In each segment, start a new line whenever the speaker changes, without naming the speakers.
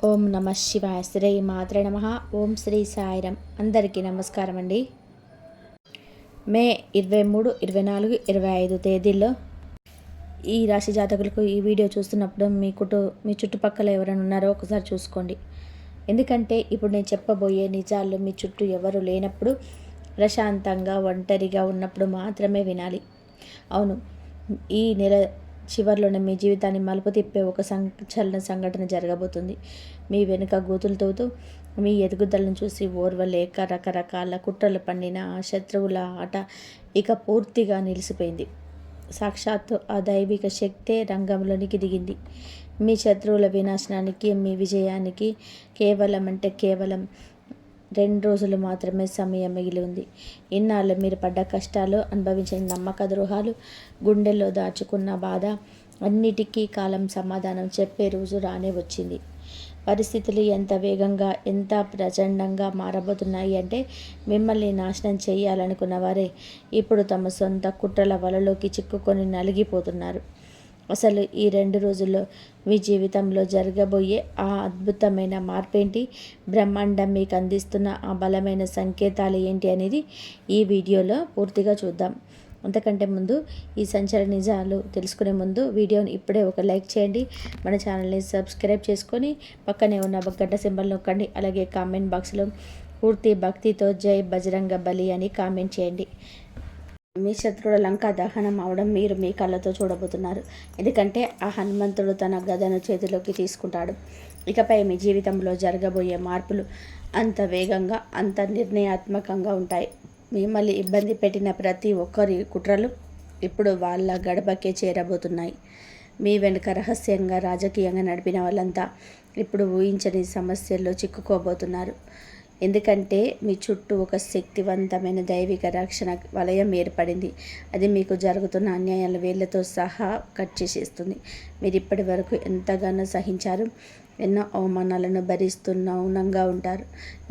ఓం నమ శివాయ. శ్రీ మాత్రే నమ. ఓం శ్రీ సాయిరం. అందరికీ నమస్కారం అండి. మే 23, 24, 25 తేదీల్లో ఈ రాశి జాతకులకు ఈ వీడియో చూస్తున్నప్పుడు మీ చుట్టుపక్కల ఎవరైనా ఉన్నారో ఒకసారి చూసుకోండి. ఎందుకంటే ఇప్పుడు నేను చెప్పబోయే నిజాలు మీ చుట్టూ ఎవరు లేనప్పుడు, ప్రశాంతంగా ఒంటరిగా ఉన్నప్పుడు మాత్రమే వినాలి. అవును, ఈ నెల చివరిలోనే మీ జీవితాన్ని మలుపు తిప్పే ఒక సంచలన సంఘటన జరగబోతుంది. మీ వెనుక గోతులు తవ్వుతూ మీ ఎదుగుదలను చూసి ఓర్వలేక రకరకాల కుట్రలు పండిన ఆ శత్రువుల ఆట ఇక పూర్తిగా నిలిచిపోయింది. సాక్షాత్తు ఆ దైవిక శక్తే రంగంలోనికి దిగింది. మీ శత్రువుల వినాశనానికి, మీ విజయానికి కేవలం 2 రోజులు మాత్రమే సమయం మిగిలి ఉంది. ఇన్నాళ్ళు మీరు పడ్డ కష్టాలు, అనుభవించిన నమ్మక ద్రోహాలు, గుండెల్లో దాచుకున్న బాధ అన్నిటికీ కాలం సమాధానం చెప్పే రోజు రానే వచ్చింది. పరిస్థితులు ఎంత వేగంగా, ఎంత ప్రచండంగా మారబోతున్నాయి అంటే, మిమ్మల్ని నాశనం చేయాలనుకున్న వారే ఇప్పుడు తమ సొంత కుట్రల వలలోకి చిక్కుకొని నలిగిపోతున్నారు. అసలు ఈ 2 రోజుల్లో మీ జీవితంలో జరగబోయే ఆ అద్భుతమైన మార్పేంటి, బ్రహ్మాండం మీకు అందిస్తున్న ఆ బలమైన సంకేతాలు ఏంటి అనేది ఈ వీడియోలో పూర్తిగా చూద్దాం. అంతకంటే ముందు ఈ సంచలన నిజాలు తెలుసుకునే ముందు వీడియోని ఇప్పుడే ఒక లైక్ చేయండి. మన ఛానల్ని సబ్స్క్రైబ్ చేసుకొని పక్కనే ఉన్న గంట సింబల్ నొక్కండి. అలాగే కామెంట్ బాక్స్లో పూర్తి భక్తితో జై బజరంగ బలి అని కామెంట్ చేయండి. మీ శత్రువుల లంక దహనం అవడం మీరు మీ కళ్ళతో చూడబోతున్నారు. ఎందుకంటే ఆ హనుమంతుడు తన గదను చేతిలోకి తీసుకుంటాడు. ఇకపై మీ జీవితంలో జరగబోయే మార్పులు అంత వేగంగా, అంత నిర్ణయాత్మకంగా ఉంటాయి. మిమ్మల్ని ఇబ్బంది పెట్టిన ప్రతి ఒక్కరి కుట్రలు ఇప్పుడు వాళ్ళ గడపకే చేరబోతున్నాయి. మీ వెనుక రహస్యంగా, రాజకీయంగా నడిపిన వాళ్ళంతా ఇప్పుడు ఊహించని సమస్యల్లో చిక్కుకోబోతున్నారు. ఎందుకంటే మీ చుట్టూ ఒక శక్తివంతమైన దైవిక రక్షణ వలయం ఏర్పడింది. అది మీకు జరుగుతున్న అన్యాయాల వేళ్లతో సహా కట్ చేసేస్తుంది. మీరు ఇప్పటి వరకు ఎంతగానో సహించారు, ఎన్నో అవమానాలను భరిస్తూ మౌనంగా ఉంటారు.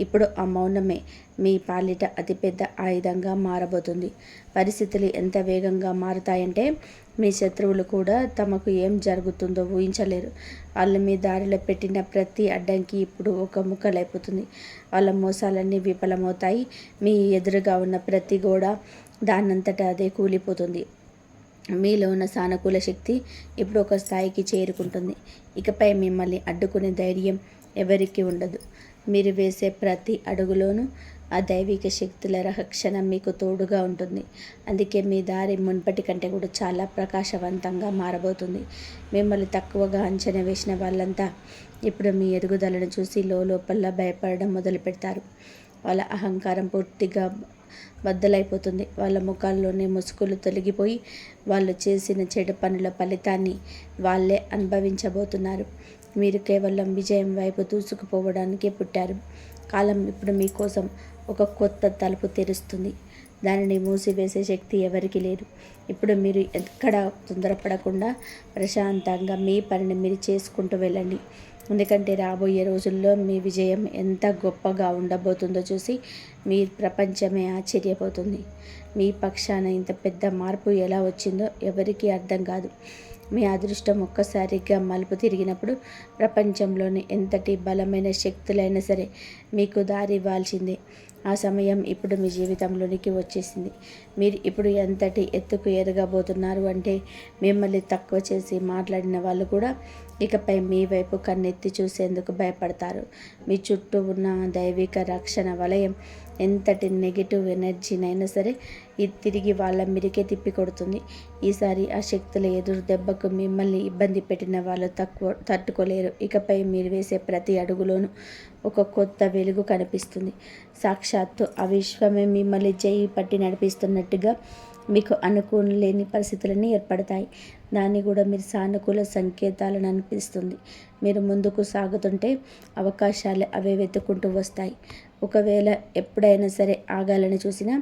ఇప్పుడు ఆ మౌనమే మీ పాలిట అతిపెద్ద ఆయుధంగా మారబోతుంది. పరిస్థితులు ఎంత వేగంగా మారుతాయంటే, మీ శత్రువులు కూడా తమకు ఏం జరుగుతుందో ఊహించలేరు. వాళ్ళు మీ దారిలో పెట్టిన ప్రతి అడ్డంకి ఇప్పుడు ఒక ముక్కలైపోతుంది. వాళ్ళ మోసాలన్నీ విఫలమవుతాయి. మీ ఎదురుగా ఉన్న ప్రతి గోడ దానంతటా అదే కూలిపోతుంది. మీలో ఉన్న సానుకూల శక్తి ఇప్పుడు ఒక స్థాయికి చేరుకుంటుంది. ఇకపై మిమ్మల్ని అడ్డుకునే ధైర్యం ఎవరికీ ఉండదు. మీరు వేసే ప్రతి అడుగులోనూ ఆ దైవిక శక్తుల రక్షణ మీకు తోడుగా ఉంటుంది. అందుకే మీ దారి మున్పటి కంటే కూడా చాలా ప్రకాశవంతంగా మారబోతుంది. మిమ్మల్ని తక్కువగా అంచనా వేసిన వాళ్ళంతా ఇప్పుడు మీ ఎదుగుదలను చూసి లోపల భయపడడం మొదలు పెడతారు. వాళ్ళ అహంకారం పూర్తిగా బద్దలైపోతుంది. వాళ్ళ ముఖాల్లోని ముసుగులు తొలగిపోయి వాళ్ళు చేసిన చెడు పనుల ఫలితాన్ని వాళ్ళే అనుభవించబోతున్నారు. మీరు కేవలం విజయం వైపు దూసుకుపోవడానికే పుట్టారు. కాలం ఇప్పుడు మీకోసం ఒక కొత్త తలుపు తెరుస్తుంది. దానిని మూసివేసే శక్తి ఎవరికీ లేదు. ఇప్పుడు మీరు ఎక్కడ తొందరపడకుండా ప్రశాంతంగా మీ పనిని మీరు చేసుకుంటూ వెళ్ళండి. ఎందుకంటే రాబోయే రోజుల్లో మీ విజయం ఎంత గొప్పగా ఉండబోతుందో చూసి మీ ప్రపంచమే ఆశ్చర్యపోతుంది. మీ పక్షాన ఇంత పెద్ద మార్పు ఎలా వచ్చిందో ఎవరికీ అర్థం కాదు. మీ అదృష్టం ఒక్కసారిగా మలుపు తిరిగినప్పుడు ప్రపంచంలోని ఎంతటి బలమైన శక్తులైనా సరే మీకు దారి ఇవ్వాల్సిందే. ఆ సమయం ఇప్పుడు మీ జీవితంలోనికి వచ్చేసింది. మీరు ఇప్పుడు ఎంతటి ఎత్తుకు ఎదగబోతున్నారు అంటే, మిమ్మల్ని తక్కువ చేసి మాట్లాడిన వాళ్ళు కూడా ఇకపై మీ వైపు కన్నెత్తి చూసేందుకు భయపడతారు. మీ చుట్టూ ఉన్న దైవిక రక్షణ వలయం ఎంతటి నెగిటివ్ ఎనర్జీనైనా సరే ఇది తిరిగి వాళ్ళ మీదకే తిప్పి కొడుతుంది. ఈసారి ఆ శక్తుల ఎదురు దెబ్బకు మిమ్మల్ని ఇబ్బంది పెట్టిన వాళ్ళు తట్టుకోలేరు. ఇకపై మీరు వేసే ప్రతి అడుగులోనూ ఒక కొత్త వెలుగు కనిపిస్తుంది. సాక్షాత్తు ఆ విశ్వమే మిమ్మల్ని చేయి పట్టి నడిపిస్తున్నట్టుగా మీకు అనుకూలం లేని పరిస్థితులన్నీ ఏర్పడతాయి. దాన్ని కూడా మీరు సానుకూల సంకేతాలను అనిపిస్తుంది. మీరు ముందుకు సాగుతుంటే అవకాశాలు అవే వెతుక్కుంటూ వస్తాయి. ఒకవేళ ఎప్పుడైనా సరే ఆగాలని చూసినా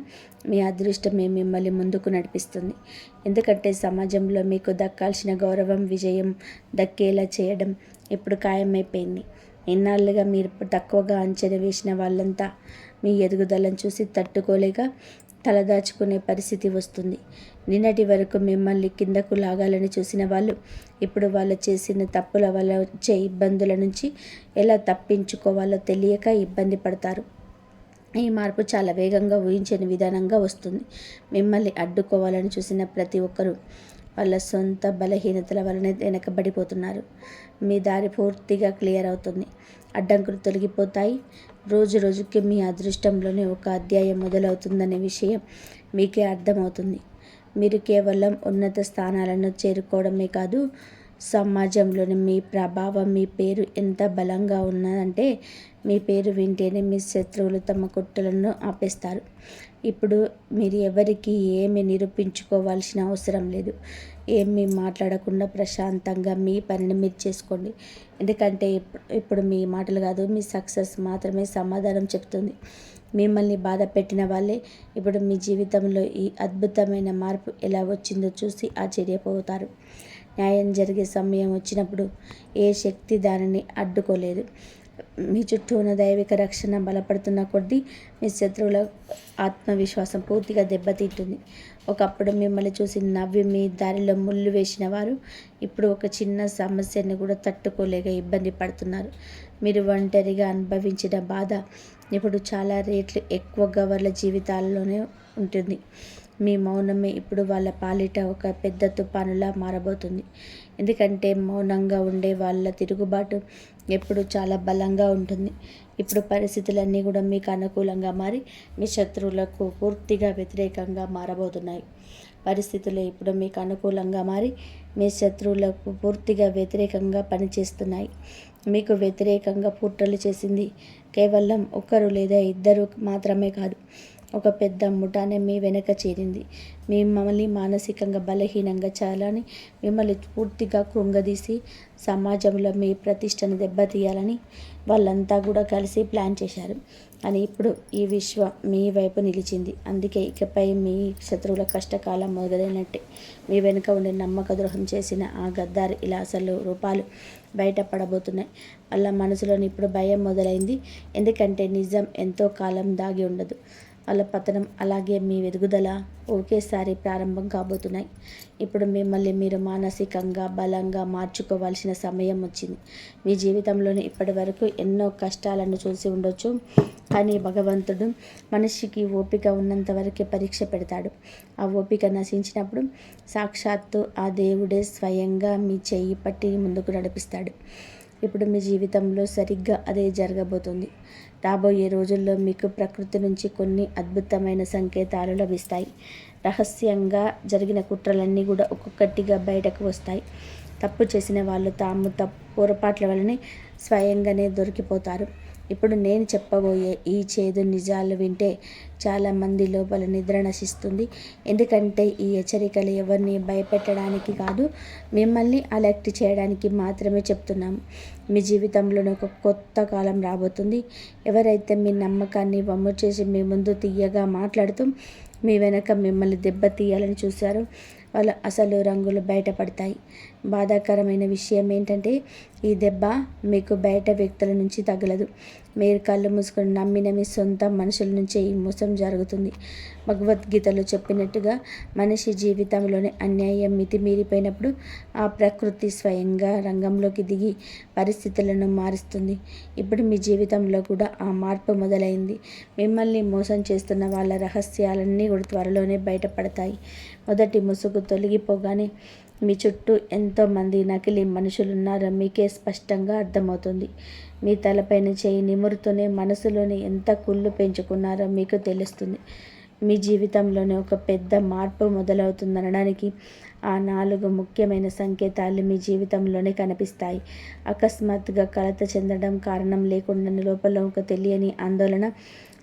మీ అదృష్టమే మిమ్మల్ని ముందుకు నడిపిస్తుంది. ఎందుకంటే సమాజంలో మీకు దక్కాల్సిన గౌరవం, విజయం దక్కేలా చేయడం ఇప్పుడు ఖాయమైపోయింది. ఇన్నాళ్ళుగా మీరు తక్కువగా అంచనా వేసిన వాళ్ళంతా మీ ఎదుగుదలను చూసి తట్టుకోలేక తలదాచుకునే పరిస్థితి వస్తుంది. నిన్నటి వరకు మిమ్మల్ని కిందకు లాగాలని చూసిన వాళ్ళు ఇప్పుడు వాళ్ళు చేసిన తప్పుల వల్ల వచ్చే ఇబ్బందుల నుంచి ఎలా తప్పించుకోవాలో తెలియక ఇబ్బంది పడతారు. ఈ మార్పు చాలా వేగంగా ఊహించని విధానంగా వస్తుంది. మిమ్మల్ని అడ్డుకోవాలని చూసిన ప్రతి ఒక్కరూ వాళ్ళ సొంత బలహీనతల వలన వెనకబడిపోతున్నారు. మీ దారి పూర్తిగా క్లియర్ అవుతుంది. అడ్డంకులు తొలగిపోతాయి. రోజు రోజుకి మీ అదృష్టంలోనే ఒక అధ్యాయం మొదలవుతుందనే విషయం మీకే అర్థమవుతుంది. మీరు కేవలం ఉన్నత స్థానాలను చేరుకోవడమే కాదు, సమాజంలోని మీ ప్రభావం, మీ పేరు ఎంత బలంగా ఉన్నదంటే మీ పేరు వింటేనే మీ శత్రువులు తమ కుట్రలను ఆపేస్తారు. ఇప్పుడు మీరు ఎవరికి ఏమి నిరూపించుకోవాల్సిన అవసరం లేదు. ఏమీ మాట్లాడకుండా ప్రశాంతంగా మీ పనిని మీరు చేసుకోండి. ఎందుకంటే ఇప్పుడు మీ మాటలు కాదు, మీ సక్సెస్ మాత్రమే సమాధానం చెప్తుంది. మిమ్మల్ని బాధ పెట్టిన వాళ్ళే ఇప్పుడు మీ జీవితంలో ఈ అద్భుతమైన మార్పు ఎలా వచ్చిందో చూసి ఆశ్చర్యపోతారు. న్యాయం జరిగే సమయం వచ్చినప్పుడు ఏ శక్తి దానిని అడ్డుకోలేదు. మీ చుట్టూ ఉన్న దైవిక రక్షణ బలపడుతున్న కొద్దీ మీ శత్రువుల ఆత్మవిశ్వాసం పూర్తిగా దెబ్బతింటుంది. ఒకప్పుడు మిమ్మల్ని చూసి నవ్వి మీ దారిలో ముళ్ళు వేసిన వారు ఇప్పుడు ఒక చిన్న సమస్యని కూడా తట్టుకోలేక ఇబ్బంది పడుతున్నారు. మీరు ఒంటరిగా అనుభవించిన బాధ ఇప్పుడు చాలా రేట్లు ఎక్కువగా వాళ్ళ జీవితాల్లోనే ఉంటుంది. మీ మౌనమే ఇప్పుడు వాళ్ళ పాలిట ఒక పెద్ద తుఫానులా మారబోతుంది. ఎందుకంటే మౌనంగా ఉండే వాళ్ళ తిరుగుబాటు ఎప్పుడు చాలా బలంగా ఉంటుంది. ఇప్పుడు పరిస్థితులన్నీ కూడా మీకు అనుకూలంగా మారి మీ శత్రువులకు పూర్తిగా వ్యతిరేకంగా మారబోతున్నాయి. పరిస్థితులు ఇప్పుడు మీకు అనుకూలంగా మారి మీ శత్రువులకు పూర్తిగా వ్యతిరేకంగా పనిచేస్తున్నాయి. మీకు వ్యతిరేకంగా కుట్రలు చేసింది కేవలం ఒకరు లేదా ఇద్దరు మాత్రమే కాదు, ఒక పెద్ద ముఠానే మీ వెనక చేరింది. మిమ్మల్ని మానసికంగా బలహీనంగా చాలని, మిమ్మల్ని పూర్తిగా కృంగదీసి సమాజంలో మీ ప్రతిష్టను దెబ్బతీయాలని వాళ్ళంతా కూడా కలిసి ప్లాన్ చేశారు. అని ఇప్పుడు ఈ విశ్వం మీ వైపు నిలిచింది. అందుకే ఇకపై మీ శత్రువుల కష్టకాలం మొదలైనట్టే. మీ వెనుక ఉండి నమ్మక ద్రోహం చేసిన ఆ గద్దారి ఇలా అసలు రూపాలు బయటపడబోతున్నాయి. వాళ్ళ మనసులోని ఇప్పుడు భయం మొదలైంది. ఎందుకంటే నిజం ఎంతో కాలం దాగి ఉండదు. వాళ్ళ పతనం అలాగే మీ ఎదుగుదల ఒకేసారి ప్రారంభం కాబోతున్నాయి. ఇప్పుడు మిమ్మల్ని మీరు మానసికంగా బలంగా మార్చుకోవాల్సిన సమయం వచ్చింది. మీ జీవితంలోని ఇప్పటి వరకు ఎన్నో కష్టాలను చూసి ఉండొచ్చు. కానీ భగవంతుడు మనిషికి ఓపిక ఉన్నంత వరకే పరీక్ష పెడతాడు. ఆ ఓపిక నశించినప్పుడు సాక్షాత్తు ఆ దేవుడే స్వయంగా మీ చెయ్యి పట్టి ముందుకు నడిపిస్తాడు. ఇప్పుడు మీ జీవితంలో సరిగ్గా అదే జరగబోతుంది. రాబోయే రోజుల్లో మీకు ప్రకృతి నుంచి కొన్ని అద్భుతమైన సంకేతాలు లభిస్తాయి. రహస్యంగా జరిగిన కుట్రలన్నీ కూడా ఒక్కొక్కటిగా బయటకు వస్తాయి. తప్పు చేసిన వాళ్ళు తాము పొరపాట్ల వల్లనే స్వయంగానే దొరికిపోతారు. ఇప్పుడు నేను చెప్పబోయే ఈ చేదు నిజాలు వింటే చాలామంది లోపల నిద్ర నశిస్తుంది. ఎందుకంటే ఈ హెచ్చరికలు ఎవరిని భయపెట్టడానికి కాదు, మిమ్మల్ని అలర్ట్ చేయడానికి మాత్రమే చెప్తున్నాము. మీ జీవితంలోనే ఒక కొత్త కాలం రాబోతుంది. ఎవరైతే మీ నమ్మకాన్ని వమ్ము చేసి మీ ముందు తీయగా మాట్లాడుతూ మీ వెనక మిమ్మల్ని దెబ్బతీయాలని చూశారో వాళ్ళ అసలు రంగులు బయటపడతాయి. బాధాకరమైన విషయం ఏంటంటే ఈ దెబ్బ మీకు బయట వ్యక్తుల నుంచి తగలదు. మీరు కళ్ళు మూసుకొని నమ్మిన మీ సొంత మనుషుల నుంచే ఈ మోసం జరుగుతుంది. భగవద్గీతలో చెప్పినట్టుగా మనిషి జీవితంలోని అన్యాయం మితిమీరిపోయినప్పుడు ఆ ప్రకృతి స్వయంగా రంగంలోకి దిగి పరిస్థితులను మారుస్తుంది. ఇప్పుడు మీ జీవితంలో కూడా ఆ మార్పు మొదలైంది. మిమ్మల్ని మోసం చేస్తున్న వాళ్ళ రహస్యాలన్నీ కూడా త్వరలోనే బయటపడతాయి. మొదటి ముసుగు తొలగిపోగానే మీ చుట్టూ ఎంతోమంది నకిలీ మనుషులున్నారో మీకే స్పష్టంగా అర్థమవుతుంది. మీ తలపైన చేయి నిమురుతూనే మనసులోని ఎంత కుళ్ళు పెంచుకున్నారో మీకు తెలుస్తుంది. మీ జీవితంలోనే ఒక పెద్ద మార్పు మొదలవుతుందనడానికి ఆ 4 ముఖ్యమైన సంకేతాలు మీ జీవితంలోనే కనిపిస్తాయి. అకస్మాత్తుగా కలత చెందడం, కారణం లేకుండా లోపల ఒక తెలియని ఆందోళన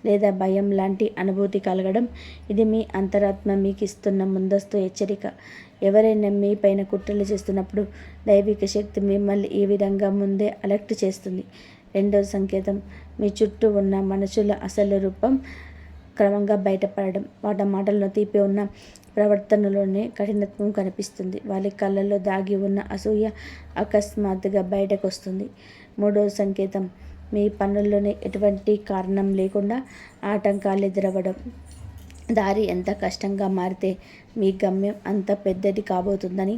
లేదా భయం లాంటి అనుభూతి కలగడం, ఇది మీ అంతరాత్మ మీకు ఇస్తున్న ముందస్తు హెచ్చరిక. ఎవరైనా మీ పైన కుట్రలు చేస్తున్నప్పుడు దైవిక శక్తి మిమ్మల్ని ఈ విధంగా ముందే అలర్ట్ చేస్తుంది. రెండవ సంకేతం, మీ చుట్టూ ఉన్న మనుషుల అసలు రూపం క్రమంగా బయటపడడం. వాటి మాటల్లో తీపి ఉన్న ప్రవర్తనలోనే కఠినత్వం కనిపిస్తుంది. వాళ్ళ కళ్ళల్లో దాగి ఉన్న అసూయ అకస్మాత్తుగా బయటకు వస్తుంది. మూడవ సంకేతం, మీ పనుల్లోనే ఎటువంటి కారణం లేకుండా ఆటంకాలు ఎదురవ్వడం. దారి ఎంత కష్టంగా మారితే మీ గమ్యం అంత పెద్దది కాబోతుందని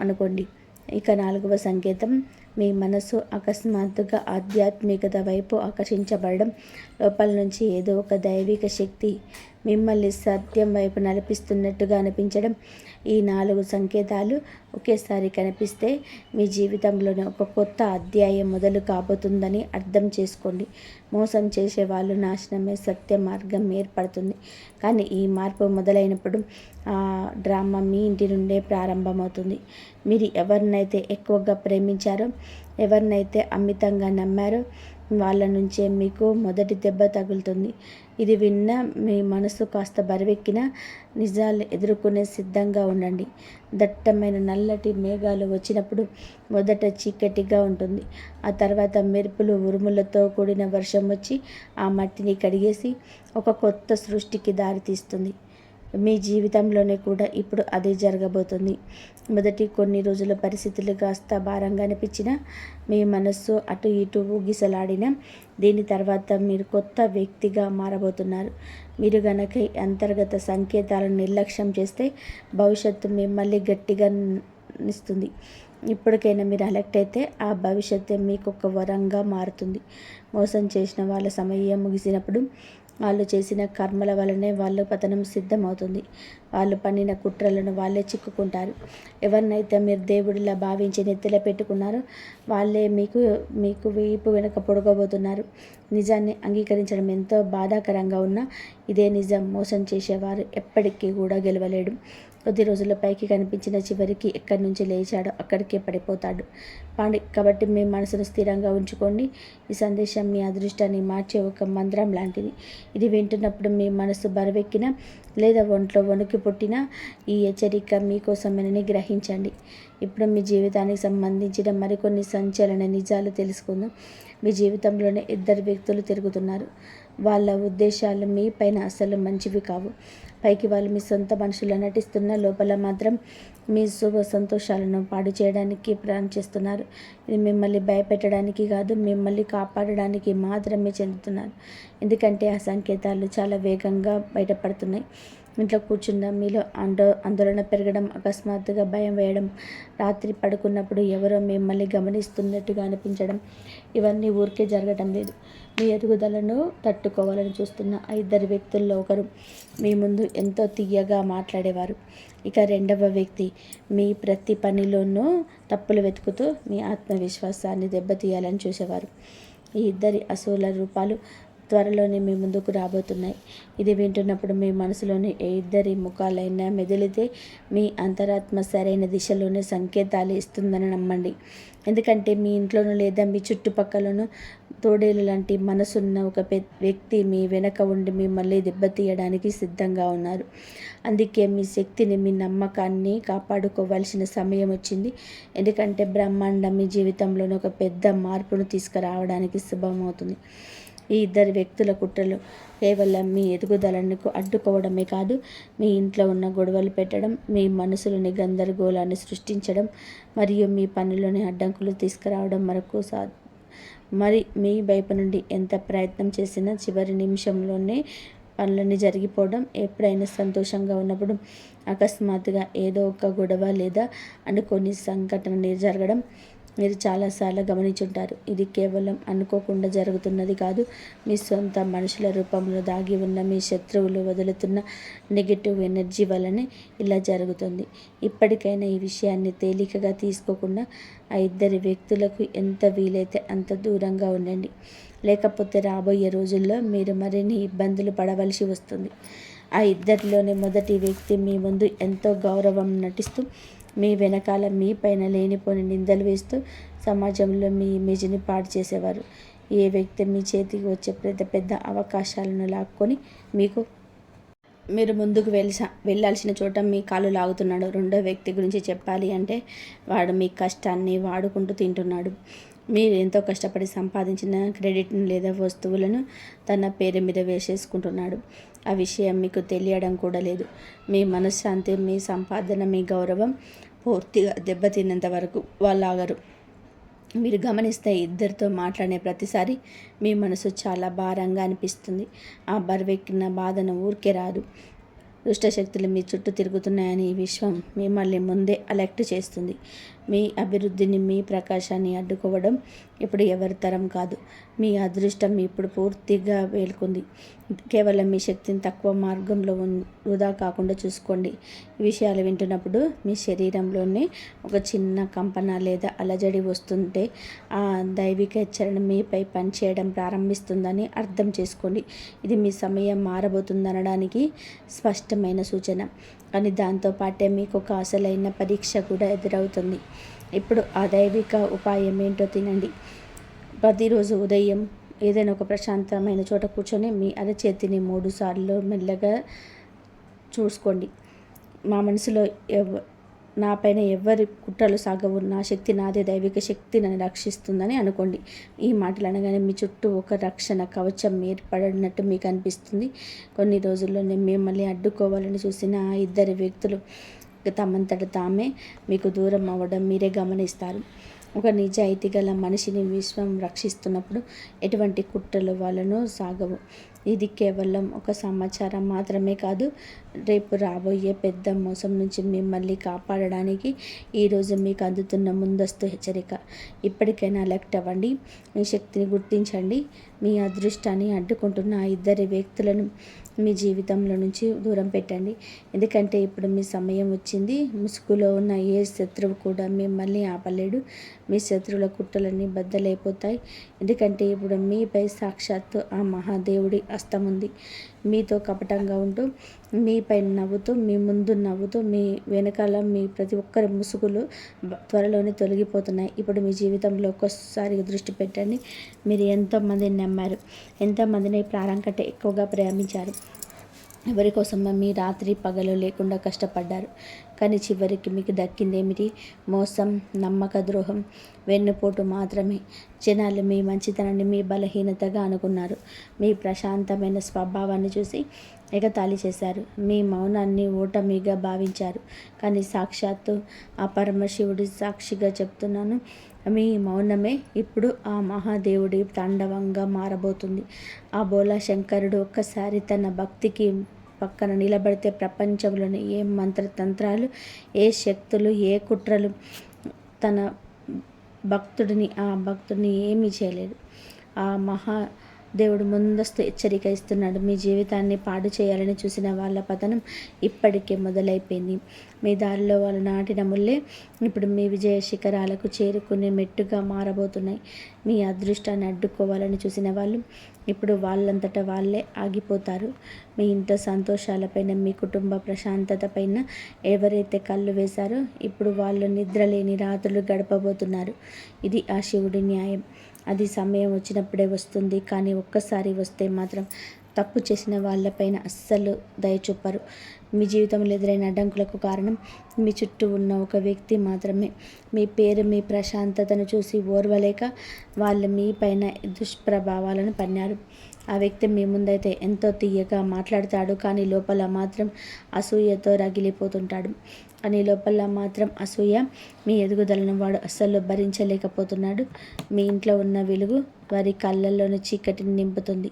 అనుకోండి. ఇక 4వ సంకేతం, మీ మనసు అకస్మాత్తుగా ఆధ్యాత్మికత వైపు ఆకర్షించబడడం. లోపల నుంచి ఏదో ఒక దైవిక శక్తి మిమ్మల్ని సత్యం వైపు నడిపిస్తున్నట్టుగా అనిపించడం. ఈ 4 సంకేతాలు ఒకేసారి కనిపిస్తే మీ జీవితంలోనే ఒక కొత్త అధ్యాయం మొదలు కాబోతుందని అర్థం చేసుకోండి. మోసం చేసే వాళ్ళు నాశనమే సత్య మార్గం ఏర్పడుతుంది. కానీ ఈ మార్పు మొదలైనప్పుడు ఆ డ్రామా మీ ఇంటి నుండే ప్రారంభమవుతుంది. మీరు ఎవరినైతే ఎక్కువగా ప్రేమించారో, ఎవరినైతే అమితంగా నమ్మారో వాళ్ళ నుంచే మీకు మొదటి దెబ్బ తగులుతుంది. ఇది విన్న మీ మనసు కాస్త బరువెక్కిన నిజాలు ఎదుర్కొనే సిద్ధంగా ఉండండి. దట్టమైన నల్లటి మేఘాలు వచ్చినప్పుడు మొదట చీకటిగా ఉంటుంది. ఆ తర్వాత మెరుపులు ఉరుములతో కూడిన వర్షం వచ్చి ఆ మట్టిని కడిగేసి ఒక కొత్త సృష్టికి దారితీస్తుంది. మీ జీవితంలోనే కూడా ఇప్పుడు అదే జరగబోతుంది. మొదటి కొన్ని రోజుల పరిస్థితులు కాస్త భారంగా అనిపించినా, మీ మనస్సు అటు ఇటు ఊగిసలాడిన దీని తర్వాత మీరు కొత్త వ్యక్తిగా మారబోతున్నారు. మీరు గనక అంతర్గత సంకేతాలను నిర్లక్ష్యం చేస్తే భవిష్యత్తు మిమ్మల్ని గట్టిగా నిస్తుంది. ఇప్పటికైనా మీరు అలర్ట్ అయితే ఆ భవిష్యత్తు మీకు ఒక వరంగా మారుతుంది. మోసం చేసిన వాళ్ళ సమయం ముగిసినప్పుడు వాళ్ళు చేసిన కర్మల వలనే వాళ్ళ పతనం సిద్ధమవుతుంది. వాళ్ళు పన్నిన కుట్రలను వాళ్ళే చిక్కుకుంటారు. ఎవరినైతే మీరు దేవుడిలా భావించి నెత్తిలో పెట్టుకున్నారో వాళ్ళే మీకు వీపు వెనక పొడగబోతున్నారు. నిజాన్ని అంగీకరించడం ఎంతో బాధాకరంగా ఉన్నా ఇదే నిజం. మోసం చేసేవారు ఎప్పటికీ కూడా గెలవలేడు. కొద్ది రోజుల పైకి కనిపించిన చివరికి ఎక్కడి నుంచి లేచాడో అక్కడికే పడిపోతాడు. కాబట్టి మీ మనసును స్థిరంగా ఉంచుకోండి. ఈ సందేశం మీ అదృష్టాన్ని మార్చే ఒక మంత్రం లాంటిది. ఇది వింటున్నప్పుడు మీ మనసు బరువెక్కినా లేదా ఒంట్లో వణుకు పుట్టినా ఈ హెచ్చరిక మీకోసమేనని గ్రహించండి. ఇప్పుడు మీ జీవితానికి సంబంధించిన మరికొన్ని సంచలన నిజాలు తెలుసుకుందాం. మీ జీవితంలోనే 2 వ్యక్తులు తిరుగుతున్నారు. వాళ్ళ ఉద్దేశాలు మీ పైన అసలు మంచివి కావు. పైకి వాళ్ళు మీ సొంత మనుషులు నటిస్తున్న లోపల మాత్రం మీ శుభ సంతోషాలను పాడు చేయడానికి ప్లాన్ చేస్తున్నారు. ఇది మిమ్మల్ని భయపెట్టడానికి కాదు, మిమ్మల్ని కాపాడడానికి మాత్రమే చెందుతున్నారు. ఎందుకంటే ఆ సంకేతాలు చాలా వేగంగా బయటపడుతున్నాయి. ఇంట్లో కూర్చున్న మీలో ఆందోళన పెరగడం, అకస్మాత్తుగా భయం వేయడం, రాత్రి పడుకున్నప్పుడు ఎవరో మిమ్మల్ని గమనిస్తున్నట్టుగా అనిపించడం, ఇవన్నీ ఊరికే జరగడం లేదు. మీ ఎదుగుదలను తట్టుకోవాలని చూస్తున్న ఆ 2 వ్యక్తుల్లో ఒకరు మీ ముందు ఎంతో తీయగా మాట్లాడేవారు. ఇక 2వ వ్యక్తి మీ ప్రతి పనిలోనూ తప్పులు వెతుకుతూ మీ ఆత్మవిశ్వాసాన్ని దెబ్బతీయాలని చూసేవారు. ఈ 2 అసూల రూపాలు త్వరలోనే మీ ముందుకు రాబోతున్నాయి. ఇది వింటున్నప్పుడు మీ మనసులోని ఏ 2 ముఖాలైనా మెదిలితే మీ అంతరాత్మ సరైన దిశలోనే సంకేతాలు ఇస్తుందని నమ్మండి. ఎందుకంటే మీ ఇంట్లోనూ లేదా మీ చుట్టుపక్కలను తోడేలు లాంటి మనసున్న ఒక వ్యక్తి మీ వెనక ఉండి మిమ్మల్ని దెబ్బతీయడానికి సిద్ధంగా ఉన్నారు. అందుకే మీ శక్తిని, మీ నమ్మకాన్ని కాపాడుకోవాల్సిన సమయం వచ్చింది. ఎందుకంటే బ్రహ్మాండం మీ జీవితంలోని ఒక పెద్ద మార్పును తీసుకురావడానికి శుభమవుతుంది. ఈ 2 వ్యక్తుల కుట్రలు కేవలం మీ ఎదుగుదలను అడ్డుకోవడమే కాదు, మీ ఇంట్లో ఉన్న గొడవలు పెట్టడం, మీ మనసులోని గందరగోళాన్ని సృష్టించడం మరియు మీ పనులని అడ్డంకులు తీసుకురావడం వరకు మరి మీ వైపు నుండి ఎంత ప్రయత్నం చేసినా చివరి నిమిషంలోనే పనులన్నీ జరిగిపోవడం. ఎప్పుడైనా సంతోషంగా ఉన్నప్పుడు అకస్మాత్తుగా ఏదో ఒక గొడవ లేదా అనుకోని సంఘటన జరగడం మీరు చాలాసార్లు గమనించుంటారు. ఇది కేవలం అనుకోకుండా జరుగుతున్నది కాదు, మీ సొంత మనుషుల రూపంలో దాగి ఉన్న మీ శత్రువులు వదులుతున్న నెగిటివ్ ఎనర్జీ వల్లనే ఇలా జరుగుతుంది. ఇప్పటికైనా ఈ విషయాన్ని తేలికగా తీసుకోకుండా ఆ 2 వ్యక్తులకు ఎంత వీలైతే అంత దూరంగా ఉండండి. లేకపోతే రాబోయే రోజుల్లో మీరు మరిన్ని ఇబ్బందులు పడవలసి వస్తుంది. ఆ 2లోని మొదటి వ్యక్తి మీ ముందు ఎంతో గౌరవం నటిస్తూ మీ వెనకాల మీ పైన లేనిపోని నిందలు వేస్తూ సమాజంలో మీ ఇమేజ్ని పాడు చేసేవారు. ఏ వ్యక్తి మీ చేతికి వచ్చే పెద్ద పెద్ద అవకాశాలను లాక్కొని మీరు ముందుకు వెళ్ళాల్సిన చోట మీ కాలు లాగుతున్నాడు. 2వ వ్యక్తి గురించి చెప్పాలి అంటే వాడు మీ కష్టాన్ని వాడుకుంటూ తింటున్నాడు. మీరు ఎంతో కష్టపడి సంపాదించిన క్రెడిట్ను లేదా వస్తువులను తన పేరు మీద వేసేసుకుంటున్నాడు. ఆ విషయం మీకు తెలియడం కూడా లేదు. మీ మనశ్శాంతి, మీ సంపాదన, మీ గౌరవం పూర్తిగా దెబ్బతిన్నంత వరకు వాళ్ళు ఆగరు. మీరు గమనిస్తే 2తో మాట్లాడే ప్రతిసారి మీ మనసు చాలా భారంగా అనిపిస్తుంది. ఆ బరువెక్కిన బాధను ఊరికే రాదు. దుష్టశక్తులు మీ చుట్టూ తిరుగుతున్నాయని విశ్వం మిమ్మల్ని ముందే అలర్ట్ చేస్తుంది. మీ అభివృద్ధిని, మీ ప్రకాశాన్ని అడ్డుకోవడం ఇప్పుడు ఎవరి తరం కాదు. మీ అదృష్టం ఇప్పుడు పూర్తిగా వేలుకుంది. కేవలం మీ శక్తిని తక్కువ మార్గంలో వృధా కాకుండా చూసుకోండి. ఈ విషయాలు వింటున్నప్పుడు మీ శరీరంలోనే ఒక చిన్న కంపన లేదా అలజడి వస్తుంటే ఆ దైవిక హెచ్చరణ మీపై పనిచేయడం ప్రారంభిస్తుందని అర్థం చేసుకోండి. ఇది మీ సమయం మారబోతుందనడానికి స్పష్టమైన సూచన. కానీ దాంతోపాటే మీకు ఒక అసలైన పరీక్ష కూడా ఎదురవుతుంది. ఇప్పుడు ఆ దైవిక ఉపాయం ఏంటో తినండి. ప్రతిరోజు ఉదయం ఏదైనా ఒక ప్రశాంతమైన చోట కూర్చొని మీ అరచేతిని 3 సార్లు మెల్లగా చూసుకోండి. మా మనసులో నా పైన ఎవరి కుట్రలు సాగవు, నా శక్తి నాదే, దైవిక శక్తి నన్ను రక్షిస్తుందని అనుకోండి. ఈ మాటలు అనగానే మీ చుట్టూ ఒక రక్షణ కవచం ఏర్పడినట్టు మీకు అనిపిస్తుంది. కొన్ని రోజుల్లోనే మిమ్మల్ని అడ్డుకోవాలని చూసిన ఆ 2 వ్యక్తులు తమంతట తామే మీకు దూరం అవ్వడం మీరే గమనిస్తారు. ఒక నిజాయితీ గల మనిషిని విశ్వం రక్షిస్తున్నప్పుడు ఎటువంటి కుట్రలు వాళ్ళను సాగవు. ఇది కేవలం ఒక సమాచారం మాత్రమే కాదు, రేపు రాబోయే పెద్ద మోసం నుంచి మిమ్మల్ని కాపాడడానికి ఈరోజు మీకు అందుతున్న ముందస్తు హెచ్చరిక. ఇప్పటికైనా అలర్ట్ అవ్వండి, మీ శక్తిని గుర్తించండి. మీ అదృష్టాన్ని అడ్డుకుంటున్న ఆ 2 వ్యక్తులను మీ జీవితంలో నుంచి దూరం పెట్టండి. ఎందుకంటే ఇప్పుడు మీ సమయం వచ్చింది. ముసుగులో ఉన్న ఏ శత్రువు కూడా మిమ్మల్ని ఆపలేడు. మీ శత్రువుల కుట్రలన్నీ బద్దలైపోతాయి. ఎందుకంటే ఇప్పుడు మీపై సాక్షాత్తు ఆ మహాదేవుడి హస్తం ఉంది. మీతో కపటంగా ఉంటూ, మీపై నవ్వుతూ, మీ ముందు నవ్వుతూ, మీ వెనకాల మీ ప్రతి ఒక్కరి ముసుగులు త్వరలోనే తొలగిపోతున్నాయి. ఇప్పుడు మీ జీవితంలో ఒక్కసారి దృష్టి పెట్టండి. మీరు ఎంతోమందిని నమ్మారు, ఎంతోమందిని ప్రాణం కంటే ఎక్కువగా ప్రేమించారు. ఎవరి కోసం మీ రాత్రి పగలు లేకుండా కష్టపడ్డారు. కానీ చివరికి మీకు దక్కిందేమిటి? మోసం, నమ్మక ద్రోహం, వెన్నుపోటు మాత్రమే. జనాలు మీ మంచితనాన్ని మీ బలహీనతగా అనుకున్నారు. మీ ప్రశాంతమైన స్వభావాన్ని చూసి ఎగతాళి చేశారు. మీ మౌనాన్ని ఓటమిగా భావించారు. కానీ సాక్షాత్తు ఆ పరమశివుడి సాక్షిగా చెప్తున్నాను, మీ మౌనమే ఇప్పుడు ఆ మహాదేవుడి తాండవంగా మారబోతుంది. ఆ బోలా శంకరుడు ఒక్కసారి తన భక్తికి పక్కన నిలబడితే ప్రపంచంలోని ఏ మంత్రతంత్రాలు, ఏ శక్తులు, ఏ కుట్రలు తన భక్తుడిని ఏమీ చేయలేదు. ఆ మహాదేవుడు ముందస్తు హెచ్చరిక ఇస్తున్నాడు. మీ జీవితాన్ని పాడు చేయాలని చూసిన వాళ్ళ పతనం ఇప్పటికే మొదలైపోయింది. మీ దారిలో వాళ్ళు నాటిన ముళ్ళే ఇప్పుడు మీ విజయ శిఖరాలకు చేరుకునే మెట్టుగా మారబోతున్నాయి. మీ అదృష్టాన్ని అడ్డుకోవాలని చూసిన వాళ్ళు ఇప్పుడు వాళ్ళంతటా వాళ్ళే ఆగిపోతారు. మీ ఇంట్లో సంతోషాలపైన, మీ కుటుంబ ప్రశాంతత పైన ఎవరైతే కళ్ళు వేశారో ఇప్పుడు వాళ్ళు నిద్రలేని రాత్రులు గడపబోతున్నారు. ఇది ఆ శివుడి న్యాయం. అది సమయం వచ్చినప్పుడే వస్తుంది. కానీ ఒక్కసారి వస్తే మాత్రం తప్పు చేసిన వాళ్ళపైన అస్సలు దయ చూపరు. మీ జీవితంలో ఎదురైన అడ్డంకులకు కారణం మీ చుట్టూ ఉన్న ఒక వ్యక్తి మాత్రమే. మీ పేరు, మీ ప్రశాంతతను చూసి ఓర్వలేక వాళ్ళు మీ పైన దుష్ప్రభావాలను పన్నారు. ఆ వ్యక్తి మీ ముందైతే ఎంతో తీయగా మాట్లాడతాడు, కానీ లోపల మాత్రం అసూయతో రగిలిపోతుంటాడు. కానీ లోపల మాత్రం అసూయ మీ ఎదుగుదలను వాడు అస్సలు భరించలేకపోతున్నాడు. మీ ఇంట్లో ఉన్న వెలుగు వారి కళ్ళల్లోని చీకటిని నింపుతుంది.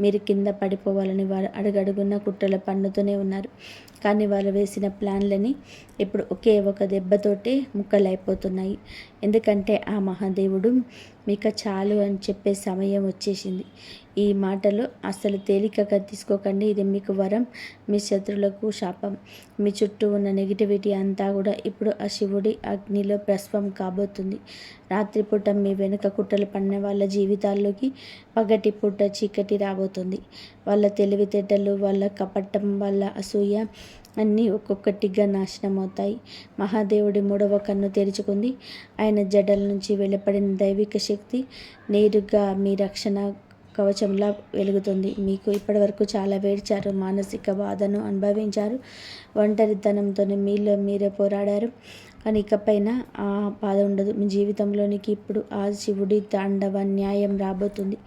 మీరు కింద పడిపోవాలని వారు అడుగడుగున్న కుట్రలు పన్నుతూనే ఉన్నారు. కానీ వాళ్ళు వేసిన ప్లాన్లని ఇప్పుడు ఒకే ఒక దెబ్బతోటే ముక్కలైపోతున్నాయి. ఎందుకంటే ఆ మహాదేవుడు మీకు చాలు అని చెప్పే సమయం వచ్చేసింది. ఈ మాటలు అస్సలు తేలికగా తీసుకోకండి. ఇది మీకు వరం, మీ శత్రువులకు శాపం. మీ చుట్టూ ఉన్న నెగిటివిటీ అంతా కూడా ఇప్పుడు ఆ శివుడి అగ్నిలో భస్మం కాబోతుంది. రాత్రిపూట మీ వెనుక కుట్రలు పడిన వాళ్ళ జీవితాల్లోకి పగటిపూట చీకటి రాబోతుంది. వాళ్ళ తెలివితేటలు, వాళ్ళ కపటం, వాళ్ళ అసూయ అన్నీ ఒక్కొక్కటిగా నాశనం అవుతాయి. మహాదేవుడి 3వ కన్ను తెరుచుకుంది. ఆయన జడల నుంచి వెలువడిన దైవిక శక్తి నేరుగా మీ రక్షణ కవచంలా వెలుగుతుంది. మీకు ఇప్పటివరకు చాలా వేడ్చారు, మానసిక బాధను అనుభవించారు, ఒంటరితనంతో మీలో మీరే పోరాడారు. కానీ ఇకపైన ఆ బాధ ఉండదు. మీ జీవితంలోనికి ఇప్పుడు ఆ శివుడి తాండవ న్యాయం రాబోతుంది.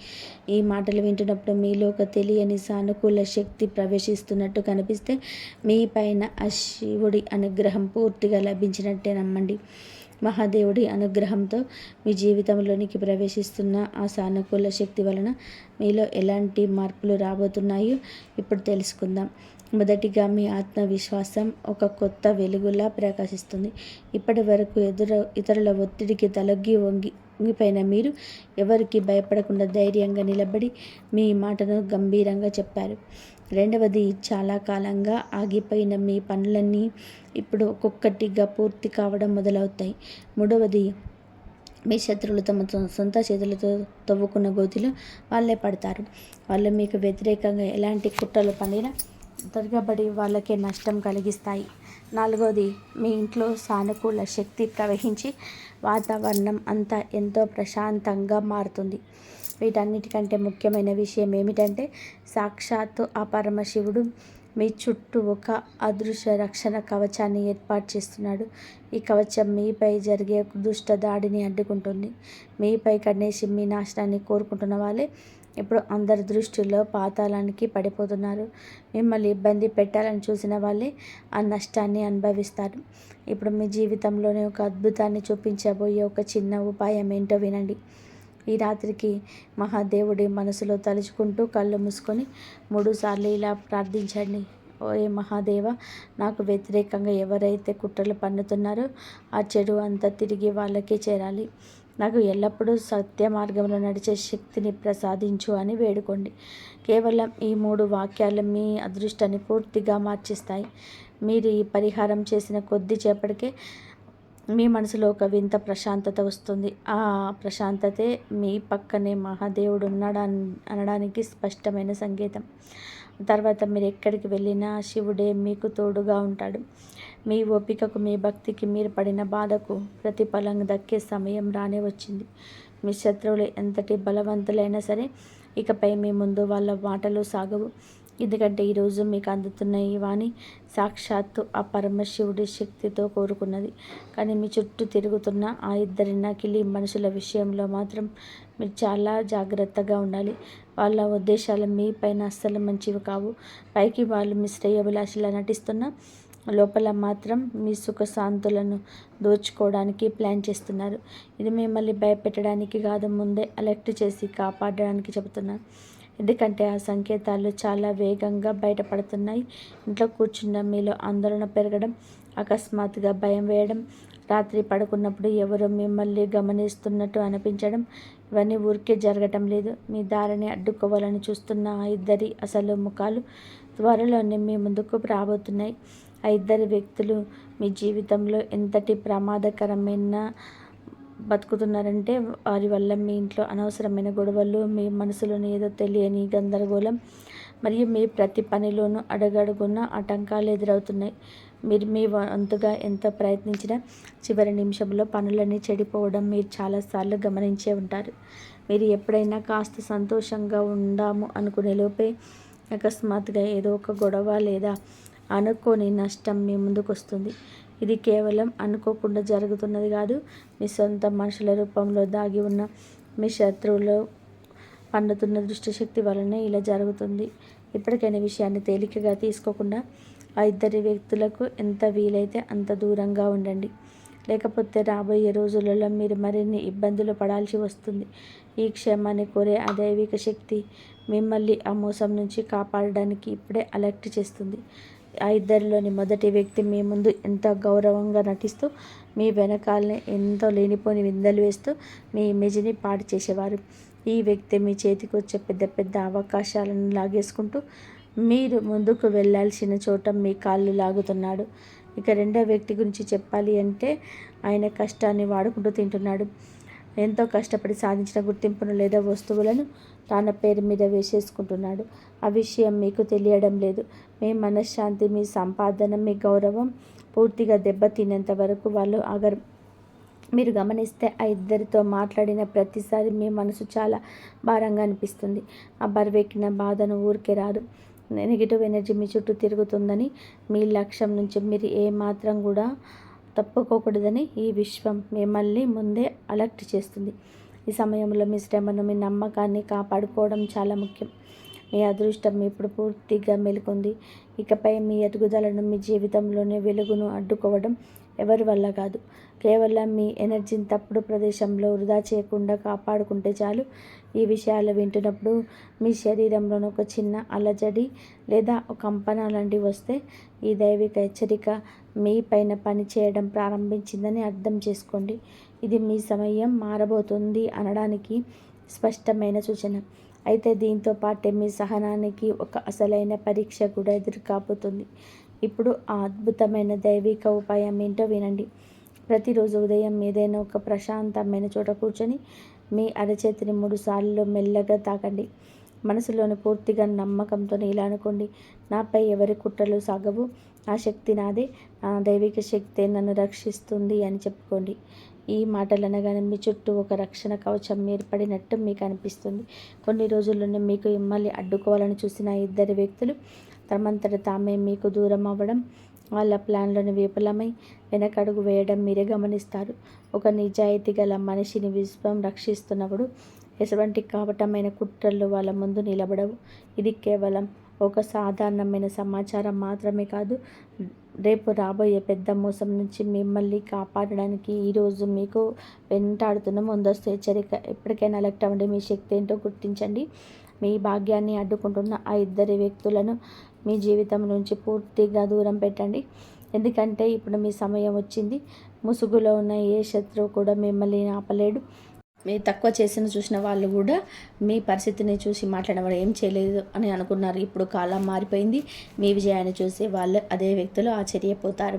ఈ మాటలు వింటున్నప్పుడు మీలో ఒక తెలియని సానుకూల శక్తి ప్రవేశిస్తున్నట్టు కనిపిస్తే మీ పైన ఆ శివుడి అనుగ్రహం పూర్తిగా లభించినట్టే నమ్మండి. మహాదేవుడి అనుగ్రహంతో మీ జీవితంలోనికి ప్రవేశిస్తున్న ఆ సానుకూల శక్తి వలన మీలో ఎలాంటి మార్పులు రాబోతున్నాయో ఇప్పుడు తెలుసుకుందాం. మొదటిగా మీ ఆత్మవిశ్వాసం ఒక కొత్త వెలుగులా ప్రకాశిస్తుంది. ఇప్పటి వరకు ఇతరుల ఒత్తిడికి వంగిపోయిన మీరు ఎవరికి భయపడకుండా ధైర్యంగా నిలబడి మీ మాటను గంభీరంగా చెప్పారు. రెండవది, చాలా కాలంగా ఆగిపోయిన మీ పనులన్నీ ఇప్పుడు ఒక్కొక్కటిగా పూర్తి కావడం మొదలవుతాయి. మూడవది, మీ శత్రువులు తమ సొంత చేతులతో తవ్వుకున్న గోతిలో వాళ్ళే పడతారు. వాళ్ళు మీకు వ్యతిరేకంగా ఎలాంటి కుట్రలు పడినా తిరగబడి వాళ్ళకే నష్టం కలిగిస్తాయి. నాలుగవది, మీ ఇంట్లో సానుకూల శక్తి ప్రవహించి వాతావరణం అంతా ఎంతో ప్రశాంతంగా మారుతుంది. వీటన్నిటికంటే ముఖ్యమైన విషయం ఏమిటంటే, సాక్షాత్తు ఆ పరమశివుడు మీ చుట్టూ ఒక అదృశ్య రక్షణ కవచాన్ని ఏర్పాటు చేస్తున్నాడు. ఈ కవచం మీపై జరిగే దుష్ట దాడిని అడ్డుకుంటుంది. మీపై కన్నేసి మీ నాశనాన్ని కోరుకుంటున్న వాళ్ళే ఇప్పుడు అందరి దృష్టిలో పాతాళానికి పడిపోతున్నారు. మిమ్మల్ని ఇబ్బంది పెట్టాలని చూసిన వాళ్ళే ఆ నష్టాన్ని అనుభవిస్తారు. ఇప్పుడు మీ జీవితంలోనే ఒక అద్భుతాన్ని చూపించబోయే ఒక చిన్న ఉపాయం ఏంటో వినండి. ఈ రాత్రికి మహాదేవుడి మనసులో తలుచుకుంటూ కళ్ళు మూసుకొని 3 సార్లు ఇలా ప్రార్థించండి. ఓయే మహాదేవ, నాకు వ్యతిరేకంగా ఎవరైతే కుట్రలు పన్నుతున్నారో ఆ చెడు అంతా తిరిగి వాళ్ళకే చేరాలి. నాకు ఎల్లప్పుడూ సత్య మార్గంలో నడిచే శక్తిని ప్రసాదించు అని వేడుకోండి. కేవలం ఈ 3 వాక్యాలు మీ అదృష్టాన్ని పూర్తిగా మార్చేస్తాయి. మీరు ఈ పరిహారం చేసిన కొద్దిసేపటికే మీ మనసులో ఒక వింత ప్రశాంతత వస్తుంది. ఆ ప్రశాంతతే మీ పక్కనే మహాదేవుడు ఉన్నాడు అనడానికి స్పష్టమైన సంకేతం. తర్వాత మీరు ఎక్కడికి వెళ్ళినా శివుడే మీకు తోడుగా ఉంటాడు. మీ ఓపికకు, మీ భక్తికి, మీరు పడిన బాధకు ప్రతిఫలం దక్కే సమయం రానే వచ్చింది. మీ శత్రువులు ఎంతటి బలవంతులైనా సరే ఇకపై మీ ముందు వాళ్ళ మాటలు సాగవు. ఎందుకంటే ఈరోజు మీకు అందుతున్న ఈ వాణి సాక్షాత్తు ఆ పరమశివుడి శక్తితో కోరుకున్నది. కానీ మీ చుట్టూ తిరుగుతున్న ఆ ఇద్దరి నకిలీ మనుషుల విషయంలో మాత్రం మీరు చాలా జాగ్రత్తగా ఉండాలి. వాళ్ళ ఉద్దేశాలు మీ పైన అస్సలు మంచివి కావు. పైకి వాళ్ళు మీ శ్రేయోభిలాషిలా నటిస్తున్నా లోపల మాత్రం మీ సుఖశాంతులను దోచుకోవడానికి ప్లాన్ చేస్తున్నారు. ఇది మిమ్మల్ని భయపెట్టడానికి కాదు, ముందే అలర్ట్ చేసి కాపాడడానికి చెబుతున్నాను. ఎందుకంటే ఆ సంకేతాలు చాలా వేగంగా బయటపడుతున్నాయి. ఇంట్లో కూర్చున్న మీలో ఆందోళన పెరగడం, అకస్మాత్తుగా భయం వేయడం, రాత్రి పడుకున్నప్పుడు ఎవరో మిమ్మల్ని గమనిస్తున్నట్టు అనిపించడం, ఇవన్నీ ఊరికే జరగటం లేదు. మీ దారిని అడ్డుకోవాలని చూస్తున్న ఆ ఇద్దరి అసలు ముఖాలు త్వరలోనే మీ ముందుకు రాబోతున్నాయి. ఆ ఇద్దరు వ్యక్తులు మీ జీవితంలో ఎంతటి ప్రమాదకరమైన బతుకుతున్నారంటే వారి వల్ల మీ ఇంట్లో అనవసరమైన గొడవలు, మీ మనసులోని ఏదో తెలియని గందరగోళం, మరియు మీ ప్రతి పనిలోనూ అడుగడుగున ఆటంకాలు ఎదురవుతున్నాయి. మీరు మీ వంతుగా ఎంత ప్రయత్నించినా చివరి నిమిషంలో పనులన్నీ చెడిపోవడం మీరు చాలాసార్లు గమనించే ఉంటారు. మీరు ఎప్పుడైనా కాస్త సంతోషంగా ఉందాము అనుకునే లోపే అకస్మాత్తుగా ఏదో ఒక గొడవ లేదా అనుకోని నష్టం మీ ముందుకు వస్తుంది. ఇది కేవలం అనుకోకుండా జరుగుతున్నది కాదు, మీ సొంత మనుషుల రూపంలో దాగి ఉన్న మీ శత్రువులు పన్నుతున్న దుష్టశక్తి వలనే ఇలా జరుగుతుంది. ఇప్పటికైనా విషయాన్ని తేలికగా తీసుకోకుండా ఆ ఇద్దరి వ్యక్తులకు ఎంత వీలైతే అంత దూరంగా ఉండండి. లేకపోతే రాబోయే రోజులలో మీరు మరిన్ని ఇబ్బందులు పడాల్సి వస్తుంది. ఈ క్షేమాన్ని కోరే ఆ దైవిక శక్తి మిమ్మల్ని ఆ మోసం నుంచి కాపాడడానికి ఇప్పుడే అలర్ట్ చేస్తుంది. ఆ ఇద్దరిలోని మొదటి వ్యక్తి మీ ముందు ఎంతో గౌరవంగా నటిస్తూ మీ వెనకాలనే ఎంతో లేనిపోని విందలు వేస్తూ మీ ఇమేజ్ని పాడు చేసేవారు. ఈ వ్యక్తి మీ చేతికి వచ్చే పెద్ద పెద్ద అవకాశాలను లాగేసుకుంటూ మీరు ముందుకు వెళ్ళాల్సిన చోట మీ కాళ్ళు లాగుతున్నాడు. ఇక రెండో వ్యక్తి గురించి చెప్పాలి అంటే ఆయన కష్టాన్ని వాడుకుంటూ తింటున్నాడు. ఎంతో కష్టపడి సాధించిన గుర్తింపును లేదా వస్తువులను తన పేరు మీద వేసేసుకుంటున్నాడు. ఆ విషయం మీకు తెలియడం లేదు. మీ మనశ్శాంతి, మీ సంపాదన, మీ గౌరవం పూర్తిగా దెబ్బతినేంత వరకు వాళ్ళు ఆగరు. మీరు గమనిస్తే ఆ ఇద్దరితో మాట్లాడిన ప్రతిసారి మీ మనసు చాలా భారంగా అనిపిస్తుంది. ఆ బరువెక్కిన బాధను ఊరికే రాదు. నెగిటివ్ ఎనర్జీ మీ చుట్టూ తిరుగుతుందని, మీ లక్ష్యం నుంచి మీరు ఏమాత్రం కూడా తప్పుకోకూడదని ఈ విశ్వం మిమ్మల్ని ముందే అలర్ట్ చేస్తుంది. ఈ సమయంలో మీ శ్రమను, మీ నమ్మకాన్ని కాపాడుకోవడం చాలా ముఖ్యం. మీ అదృష్టం ఇప్పుడు పూర్తిగా మెలుకుంది. ఇకపై మీ ఎదుగుదలను, మీ జీవితంలోని వెలుగును అడ్డుకోవడం ఎవరి వల్ల కాదు. కేవలం మీ ఎనర్జీని తప్పుడు ప్రదేశంలో వృధా చేయకుండా కాపాడుకుంటే చాలు. ఈ విషయాలు వింటున్నప్పుడు మీ శరీరంలోని ఒక చిన్న అలజడి లేదా ఒక కంపన లాంటివి వస్తే ఈ దైవిక హెచ్చరిక మీ పైన పని చేయడం ప్రారంభించిందని అర్థం చేసుకోండి. ఇది మీ సమయం మారబోతుంది అనడానికి స్పష్టమైన సూచన. అయితే దీంతో పాటే మీ సహనానికి ఒక అసలైన పరీక్ష కూడా ఎదురు కాబోతుంది. ఇప్పుడు ఆ అద్భుతమైన దైవిక ఉపాయం ఏంటో వినండి. ప్రతిరోజు ఉదయం ఏదైనా ఒక ప్రశాంతమైన చోట కూర్చొని మీ అరచేతిని 3 సార్లు మెల్లగా తాకండి. మనసులోని పూర్తిగా నమ్మకంతో ఇలా అనుకోండి: నాపై ఎవరి కుట్రలు సాగవు, ఆ శక్తి నాదే, ఆ దైవిక శక్తే నన్ను రక్షిస్తుంది అని చెప్పుకోండి. ఈ మాటలు అనగానే మీ చుట్టూ ఒక రక్షణ కవచం ఏర్పడినట్టు మీకు అనిపిస్తుంది. కొన్ని రోజుల్లోనే మీకు మిమ్మల్ని అడ్డుకోవాలని చూసిన 2 వ్యక్తులు తమంతట తామే మీకు దూరం అవ్వడం, వాళ్ళ ప్లాన్లను విఫలమై వెనకడుగు వేయడం మీరే గమనిస్తారు. ఒక నిజాయితీ గల మనిషిని విశ్వం రక్షిస్తున్నప్పుడు ఎటువంటి కపటమైన కుట్రలు వాళ్ళ ముందు నిలబడవు. ఇది కేవలం ఒక సాధారణమైన సమాచారం మాత్రమే కాదు, రేపు రాబోయే పెద్ద మోసం నుంచి మిమ్మల్ని కాపాడడానికి ఈరోజు మీకు వెంటాడుతున్న ముందస్తు హెచ్చరిక. ఎప్పటికైనా అలర్ట్ అవ్వండి. మీ శక్తి ఏంటో గుర్తించండి. మీ భాగ్యాన్ని అడ్డుకుంటున్న ఆ 2 వ్యక్తులను మీ జీవితం నుంచి పూర్తిగా దూరం పెట్టండి. ఎందుకంటే ఇప్పుడు మీ సమయం వచ్చింది. ముసుగులో ఉన్న ఏ శత్రువు కూడా మిమ్మల్ని ఆపలేడు. మీరు తక్కువ చూసిన వాళ్ళు కూడా మీ పరిస్థితిని చూసి మాట్లాడడం ఏం చేయలేదు అని అనుకున్నారు. ఇప్పుడు కాలం మారిపోయింది. మీ విజయాన్ని చూసి వాళ్ళు అదే వ్యక్తులు ఆశ్చర్యపోతారు.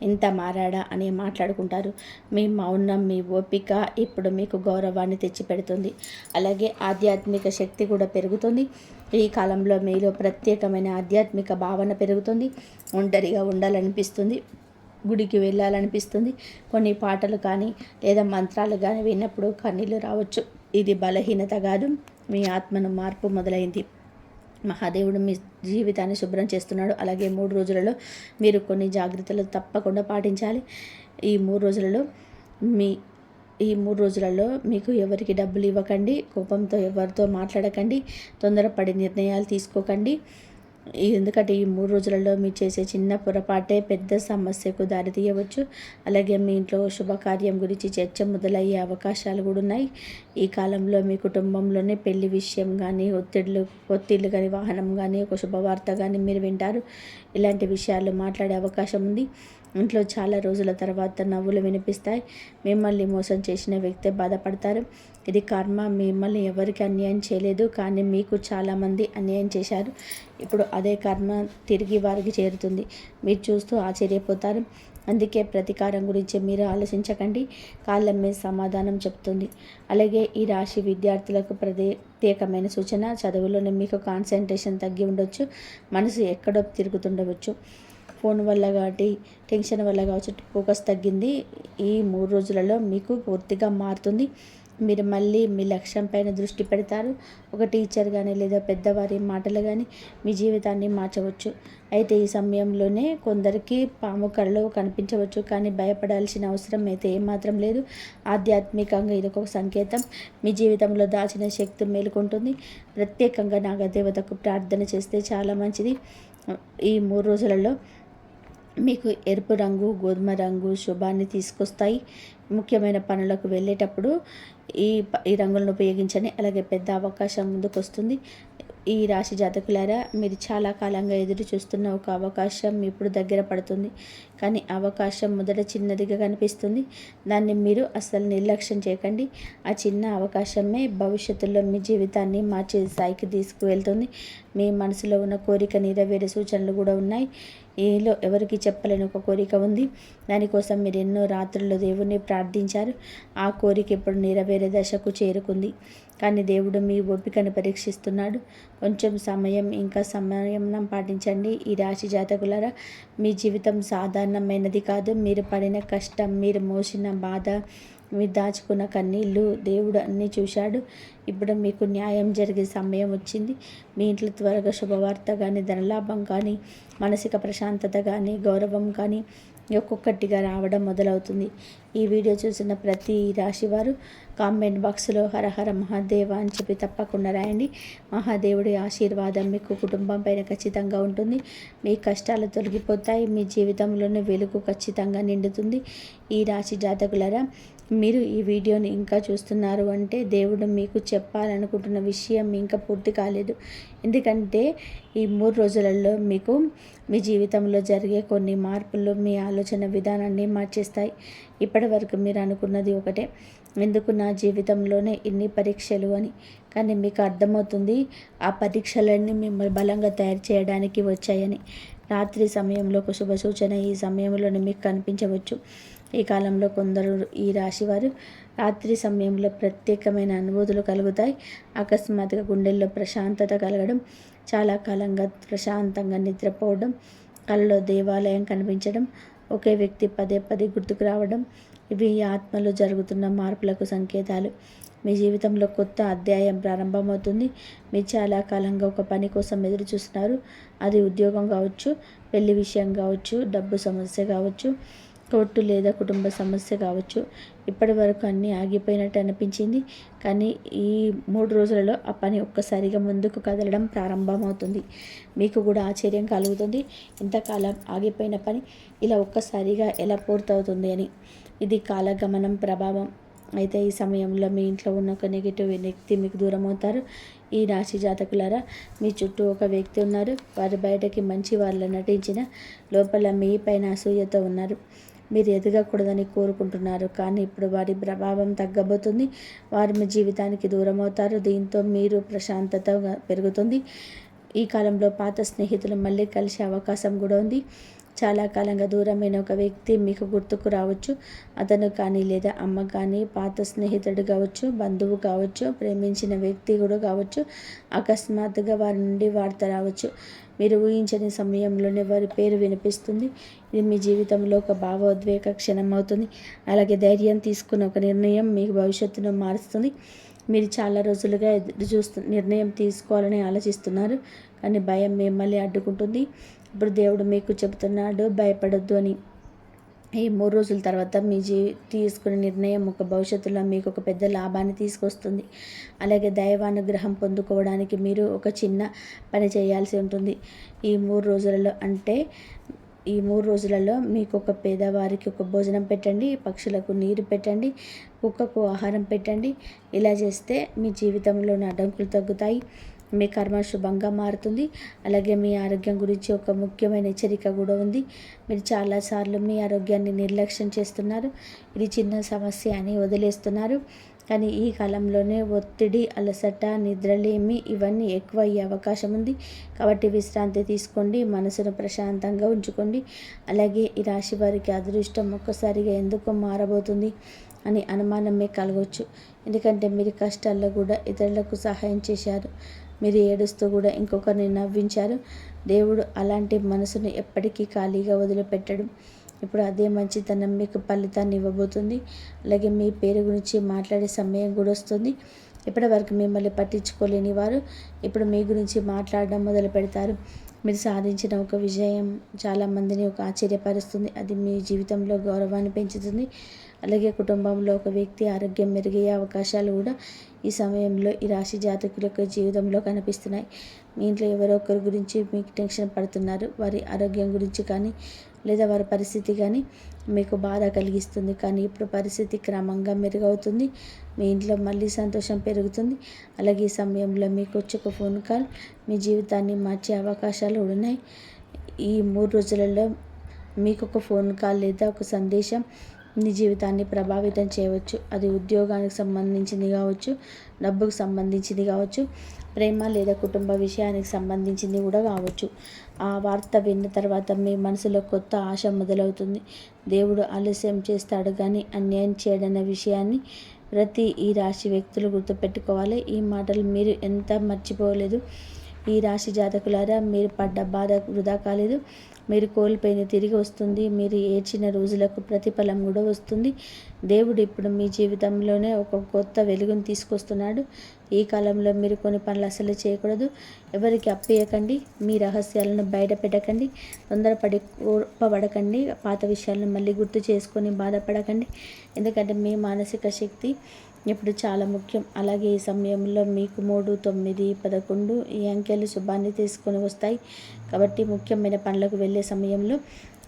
ఇంత మారాడా అని మాట్లాడుకుంటారు. మీ మౌనం, మీ ఓపిక ఇప్పుడు మీకు గౌరవాన్ని తెచ్చిపెడుతుంది. అలాగే ఆధ్యాత్మిక శక్తి కూడా పెరుగుతుంది. ఈ కాలంలో మీలో ప్రత్యేకమైన ఆధ్యాత్మిక భావన పెరుగుతుంది. ఒంటరిగా ఉండాలనిపిస్తుంది, గుడికి వెళ్ళాలనిపిస్తుంది. కొన్ని పాటలు కానీ లేదా మంత్రాలు కానీ విన్నప్పుడు కన్నీళ్ళు రావచ్చు. ఇది బలహీనత కాదు, మీ ఆత్మను మార్పు మొదలైంది. మహాదేవుడు మీ జీవితాన్ని శుభ్రం చేస్తున్నాడు. అలాగే 3 రోజులలో మీరు కొన్ని జాగ్రత్తలు తప్పకుండా పాటించాలి. ఈ 3 రోజులలో మీకు ఎవరికి డబ్బులు ఇవ్వకండి, కోపంతో ఎవరితో మాట్లాడకండి, తొందరపడి నిర్ణయాలు తీసుకోకండి. ఎందుకంటే ఈ 3 రోజులలో మీరు చేసే చిన్న పొరపాటే పెద్ద సమస్యకు దారితీయవచ్చు. అలాగే మీ ఇంట్లో శుభకార్యం గురించి చర్చ మొదలయ్యే అవకాశాలు కూడా ఉన్నాయి. ఈ కాలంలో మీ కుటుంబంలోనే పెళ్లి విషయం కానీ, ఒత్తిళ్ళు కానీ, వాహనం కానీ, ఒక శుభవార్త కానీ మీరు వింటారు. ఇలాంటి విషయాలు మాట్లాడే అవకాశం ఉంది. ఇంట్లో చాలా రోజుల తర్వాత నవ్వులు వినిపిస్తాయి. మిమ్మల్ని మోసం చేసిన వ్యక్తే బాధపడతారు. ఇది కర్మ. మిమ్మల్ని ఎవరికి అన్యాయం చేయలేదు, కానీ మీకు చాలామంది అన్యాయం చేశారు. ఇప్పుడు అదే కర్మ తిరిగి వారికి చేరుతుంది. మీరు చూస్తూ ఆశ్చర్యపోతారు. అందుకే ప్రతీకారం గురించి మీరు ఆలోచించకండి. కాలం మీద సమాధానం చెప్తుంది. అలాగే ఈ రాశి విద్యార్థులకు ప్రత్యేకమైన సూచన: చదువులోనే మీకు కాన్సన్ట్రేషన్ తగ్గి ఉండొచ్చు, మనసు ఎక్కడో తిరుగుతుండవచ్చు. ఫోన్ వల్ల కాబట్టి, టెన్షన్ వల్ల కావచ్చు ఫోకస్ తగ్గింది. ఈ 3 రోజులలో మీకు పూర్తిగా మారుతుంది. మీరు మళ్ళీ మీ లక్ష్యం పైన దృష్టి పెడతారు. ఒక టీచర్ కానీ లేదా పెద్దవారి మాటలు కానీ మీ జీవితాన్ని మార్చవచ్చు. అయితే ఈ సమయంలోనే కొందరికి పాము కలలో కనిపించవచ్చు, కానీ భయపడాల్సిన అవసరం అయితే ఏమాత్రం లేదు. ఆధ్యాత్మికంగా ఇదొక సంకేతం. మీ జీవితంలో దాచిన శక్తి మేలుకుంటుంది. ప్రత్యేకంగా నాగదేవతకు ప్రార్థన చేస్తే చాలా మంచిది. ఈ 3 రోజులలో మీకు ఎరుపు రంగు, గోధుమ రంగు శుభాన్ని తీసుకొస్తాయి. ముఖ్యమైన పనులకు వెళ్ళేటప్పుడు ఈ రంగులను ఉపయోగించండి. అలాగే పెద్ద అవకాశం ముందుకు వస్తుంది. ఈ రాశి జాతకులారా, మీరు చాలా కాలంగా ఎదురు చూస్తున్న ఒక అవకాశం ఇప్పుడు దగ్గర పడుతుంది. కానీ అవకాశం మొదట చిన్నదిగా కనిపిస్తుంది. దాన్ని మీరు అస్సలు నిర్లక్ష్యం చేయకండి. ఆ చిన్న అవకాశమే భవిష్యత్తులో మీ జీవితాన్ని మార్చే స్థాయికి తీసుకువెళ్తుంది. మీ మనసులో ఉన్న కోరిక నెరవేరే సూచనలు కూడా ఉన్నాయి. ఈలో ఎవరికి చెప్పలేని ఒక కోరిక ఉంది. దానికోసం మీరు ఎన్నో రాత్రుల్లో దేవుణ్ణి ప్రార్థించారు. ఆ కోరిక ఇప్పుడు నెరవేరే దశకు చేరుకుంది. కానీ దేవుడు మీ ఓపికను పరీక్షిస్తున్నాడు. కొంచెం సమయం, ఇంకా సమయం పాటించండి. ఈ రాశి జాతకులారా, మీ జీవితం సాధారణమైనది కాదు. మీరు పడిన కష్టం, మీరు మోసిన బాధ, మీరు దాచుకున్న కన్నీళ్ళు దేవుడు అన్నీ చూశాడు. ఇప్పుడు మీకు న్యాయం జరిగే సమయం వచ్చింది. మీ ఇంట్లో త్వరగా శుభవార్త కానీ, ధనలాభం కానీ, మానసిక ప్రశాంతత కానీ, గౌరవం కానీ ఒక్కొక్కటిగా రావడం మొదలవుతుంది. ఈ వీడియో చూసిన ప్రతి రాశి వారు కామెంట్ బాక్స్లో హరహర మహాదేవ అని చెప్పి తప్పకుండా రాయండి. మహాదేవుడి ఆశీర్వాదం మీకు కుటుంబం పైన ఖచ్చితంగా ఉంటుంది. మీ కష్టాలు తొలగిపోతాయి. మీ జీవితంలోనే వెలుగు ఖచ్చితంగా నిండుతుంది. ఈ రాశి జాతకులరా, మీరు ఈ వీడియోని ఇంకా చూస్తున్నారు అంటే దేవుడు మీకు చెప్పాలనుకుంటున్న విషయం ఇంకా పూర్తి కాలేదు. ఎందుకంటే ఈ 3 రోజులలో మీకు మీ జీవితంలో జరిగే కొన్ని మార్పులు మీ ఆలోచన విధానాన్ని మార్చేస్తాయి. ఇప్పటి వరకు మీరు అనుకున్నది ఒకటే, ఎందుకు నా జీవితంలోనే ఇన్ని పరీక్షలు అని. కానీ మీకు అర్థమవుతుంది ఆ పరీక్షలన్నీ మిమ్మల్ని బలంగా తయారు చేయడానికి వచ్చాయని. రాత్రి సమయంలో ఒక శుభ సూచన ఈ సమయంలోనే మీకు కనిపించవచ్చు. ఈ కాలంలో కొందరు ఈ రాశివారు రాత్రి సమయంలో ప్రత్యేకమైన అనుభూతులు కలుగుతాయి. అకస్మాత్తుగా గుండెల్లో ప్రశాంతత కలగడం, చాలా కాలంగా ప్రశాంతంగా నిద్రపోవడం, కళ్ళలో దేవాలయం కనిపించడం, ఒకే వ్యక్తి పదే పదే గుర్తుకు రావడం, ఇవి ఆత్మలో జరుగుతున్న మార్పులకు సంకేతాలు. మీ జీవితంలో కొత్త అధ్యాయం ప్రారంభమవుతుంది. మీరు చాలా కాలంగా ఒక పని కోసం ఎదురు చూస్తున్నారు. అది ఉద్యోగం కావచ్చు, పెళ్లి విషయం కావచ్చు, డబ్బు సమస్య కావచ్చు, కోర్టు లేదా కుటుంబ సమస్య కావచ్చు. ఇప్పటి వరకు అన్నీ ఆగిపోయినట్టు అనిపించింది. కానీ ఈ 3 రోజులలో ఆ పని ఒక్కసారిగా ముందుకు కదలడం ప్రారంభమవుతుంది. మీకు కూడా ఆశ్చర్యం కలుగుతుంది, ఇంతకాలం ఆగిపోయిన పని ఇలా ఒక్కసారిగా ఎలా పూర్తవుతుంది అని. ఇది కాలగమనం ప్రభావం. అయితే ఈ సమయంలో మీ ఇంట్లో ఉన్న ఒక నెగిటివ్ వ్యక్తి మీకు దూరం అవుతారు. ఈ రాశి జాతకులారా, మీ చుట్టూ ఒక వ్యక్తి ఉన్నారు. వారు బయటకి మంచి వాళ్ళ నటించిన లోపల మీ పైన అసూయతో ఉన్నారు. మీరు ఎదగకూడదని కోరుకుంటున్నారు, కానీ ఇప్పుడు వారి ప్రభావం తగ్గబోతుంది. వారు మీ జీవితానికి దూరం అవుతారు. దీంతో మీరు ప్రశాంతత పెరుగుతుంది. ఈ కాలంలో పాత స్నేహితులు మళ్ళీ కలిసే అవకాశం కూడా ఉంది. చాలా కాలంగా దూరమైన ఒక వ్యక్తి మీకు గుర్తుకు రావచ్చు. అతను కానీ లేదా అమ్మ కానీ, పాత స్నేహితుడు కావచ్చు, బంధువు కావచ్చు, ప్రేమించిన వ్యక్తి కూడా కావచ్చు. అకస్మాత్తుగా వారి నుండి వార్త రావచ్చు. మీరు ఊహించని సమయంలోనే వారి పేరు వినిపిస్తుంది. ఇది మీ జీవితంలో ఒక భావోద్వేగ క్షణం అవుతుంది. అలాగే ధైర్యం తీసుకున్న ఒక నిర్ణయం మీ భవిష్యత్తును మారుస్తుంది. మీరు చాలా రోజులుగా నిర్ణయం తీసుకోవాలని ఆలోచిస్తున్నారు, కానీ భయం మిమ్మల్ని అడ్డుకుంటుంది. ఇప్పుడు దేవుడు మీకు చెబుతున్నాడు, భయపడొద్దు అని. ఈ 3 రోజుల తర్వాత మీ తీసుకునే నిర్ణయం ఒక భవిష్యత్తులో మీకు ఒక పెద్ద లాభాన్ని తీసుకొస్తుంది. అలాగే దైవానుగ్రహం పొందుకోవడానికి మీరు ఒక చిన్న పని చేయాల్సి ఉంటుంది. ఈ 3 రోజులలో ఈ 3 రోజులలో మీకు ఒక పేదవారికి ఒక భోజనం పెట్టండి, పక్షులకు నీరు పెట్టండి, కుక్కకు ఆహారం పెట్టండి. ఇలా చేస్తే మీ జీవితంలోని అడ్డంకులు తగ్గుతాయి. మీ కర్మ శుభంగా మారుతుంది. అలాగే మీ ఆరోగ్యం గురించి ఒక ముఖ్యమైన హెచ్చరిక కూడా ఉంది. మీరు చాలాసార్లు మీ ఆరోగ్యాన్ని నిర్లక్ష్యం చేస్తున్నారు. ఇది చిన్న సమస్య అని వదిలేస్తున్నారు. కానీ ఈ కాలంలోనే ఒత్తిడి, అలసట, నిద్రలేమి ఇవన్నీ ఎక్కువ అయ్యే అవకాశం ఉంది. కాబట్టి విశ్రాంతి తీసుకోండి, మనసును ప్రశాంతంగా ఉంచుకోండి. అలాగే ఈ రాశి వారికి అదృష్టం ఒక్కసారిగా ఎందుకు మారబోతుంది అని అనుమానం మీకు కలగవచ్చు. ఎందుకంటే మీరు కష్టాల్లో కూడా ఇతరులకు సహాయం చేశారు. మీరు ఏడుస్తూ కూడా ఇంకొకరిని నవ్వించారు. దేవుడు అలాంటి మనసును ఎప్పటికీ ఖాళీగా వదిలిపెట్టడు. ఇప్పుడు అదే మంచితనం మీకు ఫలితాన్ని ఇవ్వబోతుంది. అలాగే మీ పేరు గురించి మాట్లాడే సమయం కూడా వస్తుంది. ఇప్పటి వరకు మిమ్మల్ని పట్టించుకోలేని వారు ఇప్పుడు మీ గురించి మాట్లాడడం మొదలు పెడతారు. మీరు సాధించిన ఒక విజయం చాలామందిని ఒక ఆశ్చర్యపరుస్తుంది. అది మీ జీవితంలో గౌరవాన్ని పెంచుతుంది. అలాగే కుటుంబంలో ఒక వ్యక్తి ఆరోగ్యం మెరుగయ్యే అవకాశాలు కూడా ఈ సమయంలో ఈ రాశి జాతకుల యొక్క జీవితంలో కనిపిస్తున్నాయి. మీ ఇంట్లో ఎవరో ఒకరి గురించి మీకు టెన్షన్ పడుతున్నారు. వారి ఆరోగ్యం గురించి కానీ లేదా వారి పరిస్థితి కానీ మీకు బాధ కలిగిస్తుంది. కానీ ఇప్పుడు పరిస్థితి క్రమంగా మెరుగవుతుంది. మీ ఇంట్లో మళ్ళీ సంతోషం పెరుగుతుంది. అలాగే ఈ సమయంలో మీకు వచ్చే ఒక ఫోన్ కాల్ మీ జీవితాన్ని మార్చే అవకాశాలు ఉన్నాయి. ఈ 3 రోజులలో మీకు ఒక ఫోన్ కాల్ లేదా ఒక సందేశం మీ జీవితాన్ని ప్రభావితం చేయవచ్చు. అది ఉద్యోగానికి సంబంధించింది కావచ్చు, డబ్బుకు సంబంధించింది కావచ్చు, ప్రేమ లేదా కుటుంబ విషయానికి సంబంధించింది కూడా కావచ్చు. ఆ వార్త విన్న తర్వాత మీ మనసులో కొత్త ఆశ మొదలవుతుంది. దేవుడు ఆలస్యం చేస్తాడు కానీ అన్యాయం చేయడన్న విషయాన్ని ప్రతి ఈ రాశి వ్యక్తులు గుర్తుపెట్టుకోవాలి. ఈ మాటలు మీరు ఎంత మర్చిపోలేదు. ఈ రాశి జాతకులారా, మీరు పడ్డ బాధ వృధా కాలేదు. మీరు కోల్పోయింది తిరిగి వస్తుంది. మీరు ఏడ్చిన రోజులకు ప్రతిఫలం కూడా వస్తుంది. దేవుడు ఇప్పుడు మీ జీవితంలోనే ఒక కొత్త వెలుగును తీసుకొస్తున్నాడు. ఈ కాలంలో మీరు కొన్ని పనులు అసలు చేయకూడదు. ఎవరికి అప్పేయకండి. మీ రహస్యాలను బయట పెట్టకండి. తొందరపడి కోపపడకండి. పాత విషయాలను మళ్ళీ గుర్తు చేసుకొని బాధపడకండి. ఎందుకంటే మీ మానసిక శక్తి ఇప్పుడు చాలా ముఖ్యం. అలాగే ఈ సమయంలో మీకు 3, 9, 11 ఈ అంకెలు శుభాన్ని తీసుకొని వస్తాయి. కాబట్టి ముఖ్యమైన పనులకు వెళ్ళే సమయంలో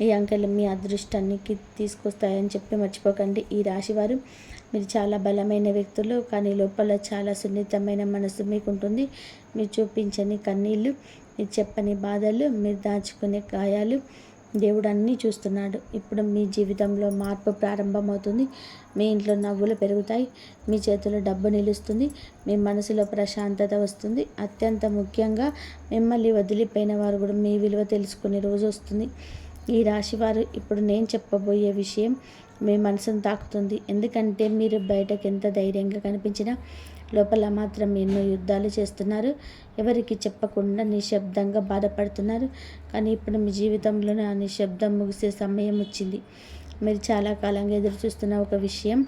ఈ అంకెలు మీ అదృష్టానికి తీసుకొస్తాయని చెప్పి మర్చిపోకండి. ఈ రాశివారు, మీరు చాలా బలమైన వ్యక్తులు, కానీ లోపల చాలా సున్నితమైన మనసు మీకుంటుంది. మీరు చూపించని కన్నీళ్ళు, మీరు చెప్పని బాధలు, మీరు దాచుకునే గాయాలు దేవుడు అన్నీ చూస్తున్నాడు. ఇప్పుడు మీ జీవితంలో మార్పు ప్రారంభమవుతుంది. మీ ఇంట్లో నవ్వులు పెరుగుతాయి. మీ చేతిలో డబ్బు నిలుస్తుంది. మీ మనసులో ప్రశాంతత వస్తుంది. అత్యంత ముఖ్యంగా మిమ్మల్ని వదిలిపోయిన వారు కూడా మీ విలువ తెలుసుకునే రోజు వస్తుంది. ఈ రాశివారు, ఇప్పుడు నేను చెప్పబోయే విషయం మీ మనసును తాకుతుంది. ఎందుకంటే మీరు బయటకు ఎంత ధైర్యంగా కనిపించినా లోపల మాత్రం ఎన్నో యుద్ధాలు చేస్తున్నారు. ఎవరికి చెప్పకుండా నిశ్శబ్దంగా బాధపడుతున్నారు. కానీ ఇప్పుడు మీ జీవితంలోనే ఆ నిశ్శబ్దం ముగిసే సమయం వచ్చింది. మీరు చాలా కాలంగా ఎదురు చూస్తున్న ఒక విషయం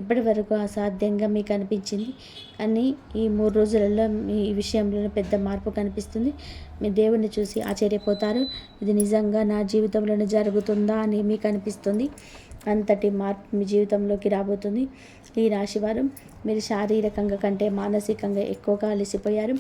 ఇప్పటి వరకు అసాధ్యంగా మీకు అనిపించింది. కానీ ఈ 3 రోజులలో మీ విషయంలో పెద్ద మార్పు కనిపిస్తుంది. మీ దేవుని చూసి ఆశ్చర్యపోతారు. ఇది నిజంగా నా జీవితంలోనే జరుగుతుందా అని మీకు అనిపిస్తుంది. అంతటి మార్పు మీ జీవితంలోకి రాబోతుంది. ఈ రాశివారు, మీరు శారీరకంగా కంటే మానసికంగా ఎక్కువగా అలసిపోయారు.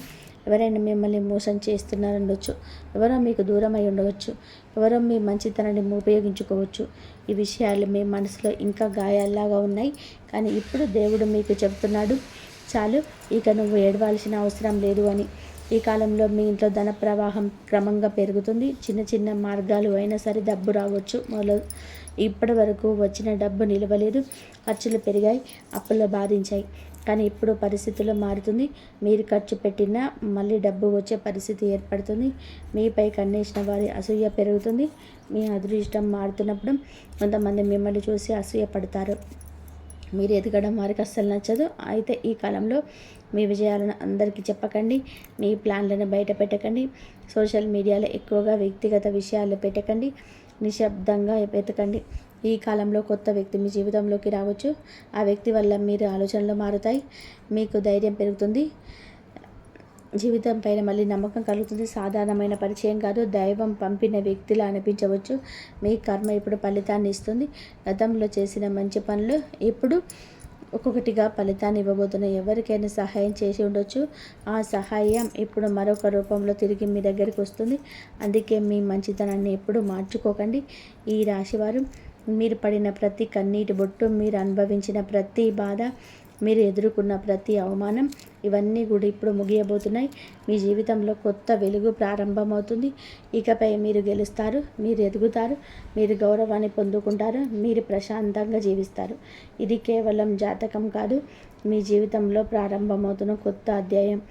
ఎవరైనా మిమ్మల్ని మోసం చేస్తున్నారనవచ్చు. ఎవరో మీకు దూరం అయి ఉండవచ్చు. ఎవరో మీ మంచితనాన్ని ఉపయోగించుకోవచ్చు. ఈ విషయాలు మీ మనసులో ఇంకా గాయాల్లాగా ఉన్నాయి. కానీ ఇప్పుడు దేవుడు మీకు చెబుతున్నాడు, చాలు, ఇక నువ్వు ఏడవాల్సిన అవసరం లేదు అని. ఈ కాలంలో మీ ఇంట్లో ధన ప్రవాహం క్రమంగా పెరుగుతుంది. చిన్న చిన్న మార్గాలు అయినా సరే డబ్బు రావచ్చు. ఇప్పటి వరకు వచ్చిన డబ్బు నిలవలేదు. ఖర్చులు పెరిగాయి, అప్పుల్లో బాధించాయి. కానీ ఇప్పుడు పరిస్థితులు మారుతుంది. మీరు ఖర్చు పెట్టినా మళ్ళీ డబ్బు వచ్చే పరిస్థితి ఏర్పడుతుంది. మీపై కన్నేసిన వారి అసూయ పెరుగుతుంది. మీ అదృష్టం మారుతున్నప్పుడు కొంతమంది మిమ్మల్ని చూసి అసూయ పడతారు. మీరు ఎదగడం వారికి అస్సలు నచ్చదు. అయితే ఈ కాలంలో మీ విజయాలను అందరికీ చెప్పకండి. మీ ప్లాన్లను బయట పెట్టకండి. సోషల్ మీడియాలో ఎక్కువగా వ్యక్తిగత విషయాలు పెట్టకండి. నిశ్శబ్దంగా వెతకండి. ఈ కాలంలో కొత్త వ్యక్తి మీ జీవితంలోకి రావచ్చు. ఆ వ్యక్తి వల్ల మీరు ఆలోచనలు మారుతాయి. మీకు ధైర్యం పెరుగుతుంది. జీవితం పైన మళ్ళీ నమ్మకం కలుగుతుంది. సాధారణమైన పరిచయం కాదు, దైవం పంపిన వ్యక్తిలా అనిపించవచ్చు. మీ కర్మ ఇప్పుడు ఫలితాన్ని ఇస్తుంది. గతంలో చేసిన మంచి పనులు ఇప్పుడు ఒక్కొక్కటిగా ఫలితాన్ని ఇవ్వబోతున్నాయి. ఎవరికైనా సహాయం చేసి ఉండొచ్చు. ఆ సహాయం ఇప్పుడు మరొక రూపంలో తిరిగి మీ దగ్గరికి వస్తుంది. అందుకే మీ మంచితనాన్ని ఎప్పుడు మార్చుకోకండి. ఈ రాశివారు, మీరు పడిన ప్రతి కన్నీటి బొట్టు, మీరు అనుభవించిన ప్రతి బాధ, మీరు ఎదుర్కొన్న ప్రతి అవమానం, ఇవన్నీ కూడా ఇప్పుడు ముగియబోతున్నాయి. మీ జీవితంలో కొత్త వెలుగు ప్రారంభమవుతుంది. ఇకపై మీరు గెలుస్తారు, మీరు ఎదుగుతారు, మీరు గౌరవాన్ని పొందుకుంటారు, మీరు ప్రశాంతంగా జీవిస్తారు. ఇది కేవలం జాతకం కాదు, మీ జీవితంలో ప్రారంభమవుతున్న కొత్త అధ్యాయం.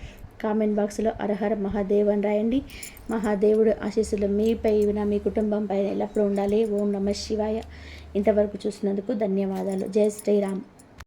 కామెంట్ బాక్స్లో హరహర మహాదేవ్ అని రాయండి. మహాదేవుడు ఆశీస్సులు మీపై, మీ కుటుంబం పైన ఎల్లప్పుడూ ఉండాలి. ఓం నమః శివాయ. ఇంతవరకు చూసినందుకు ధన్యవాదాలు. జై శ్రీరామ్.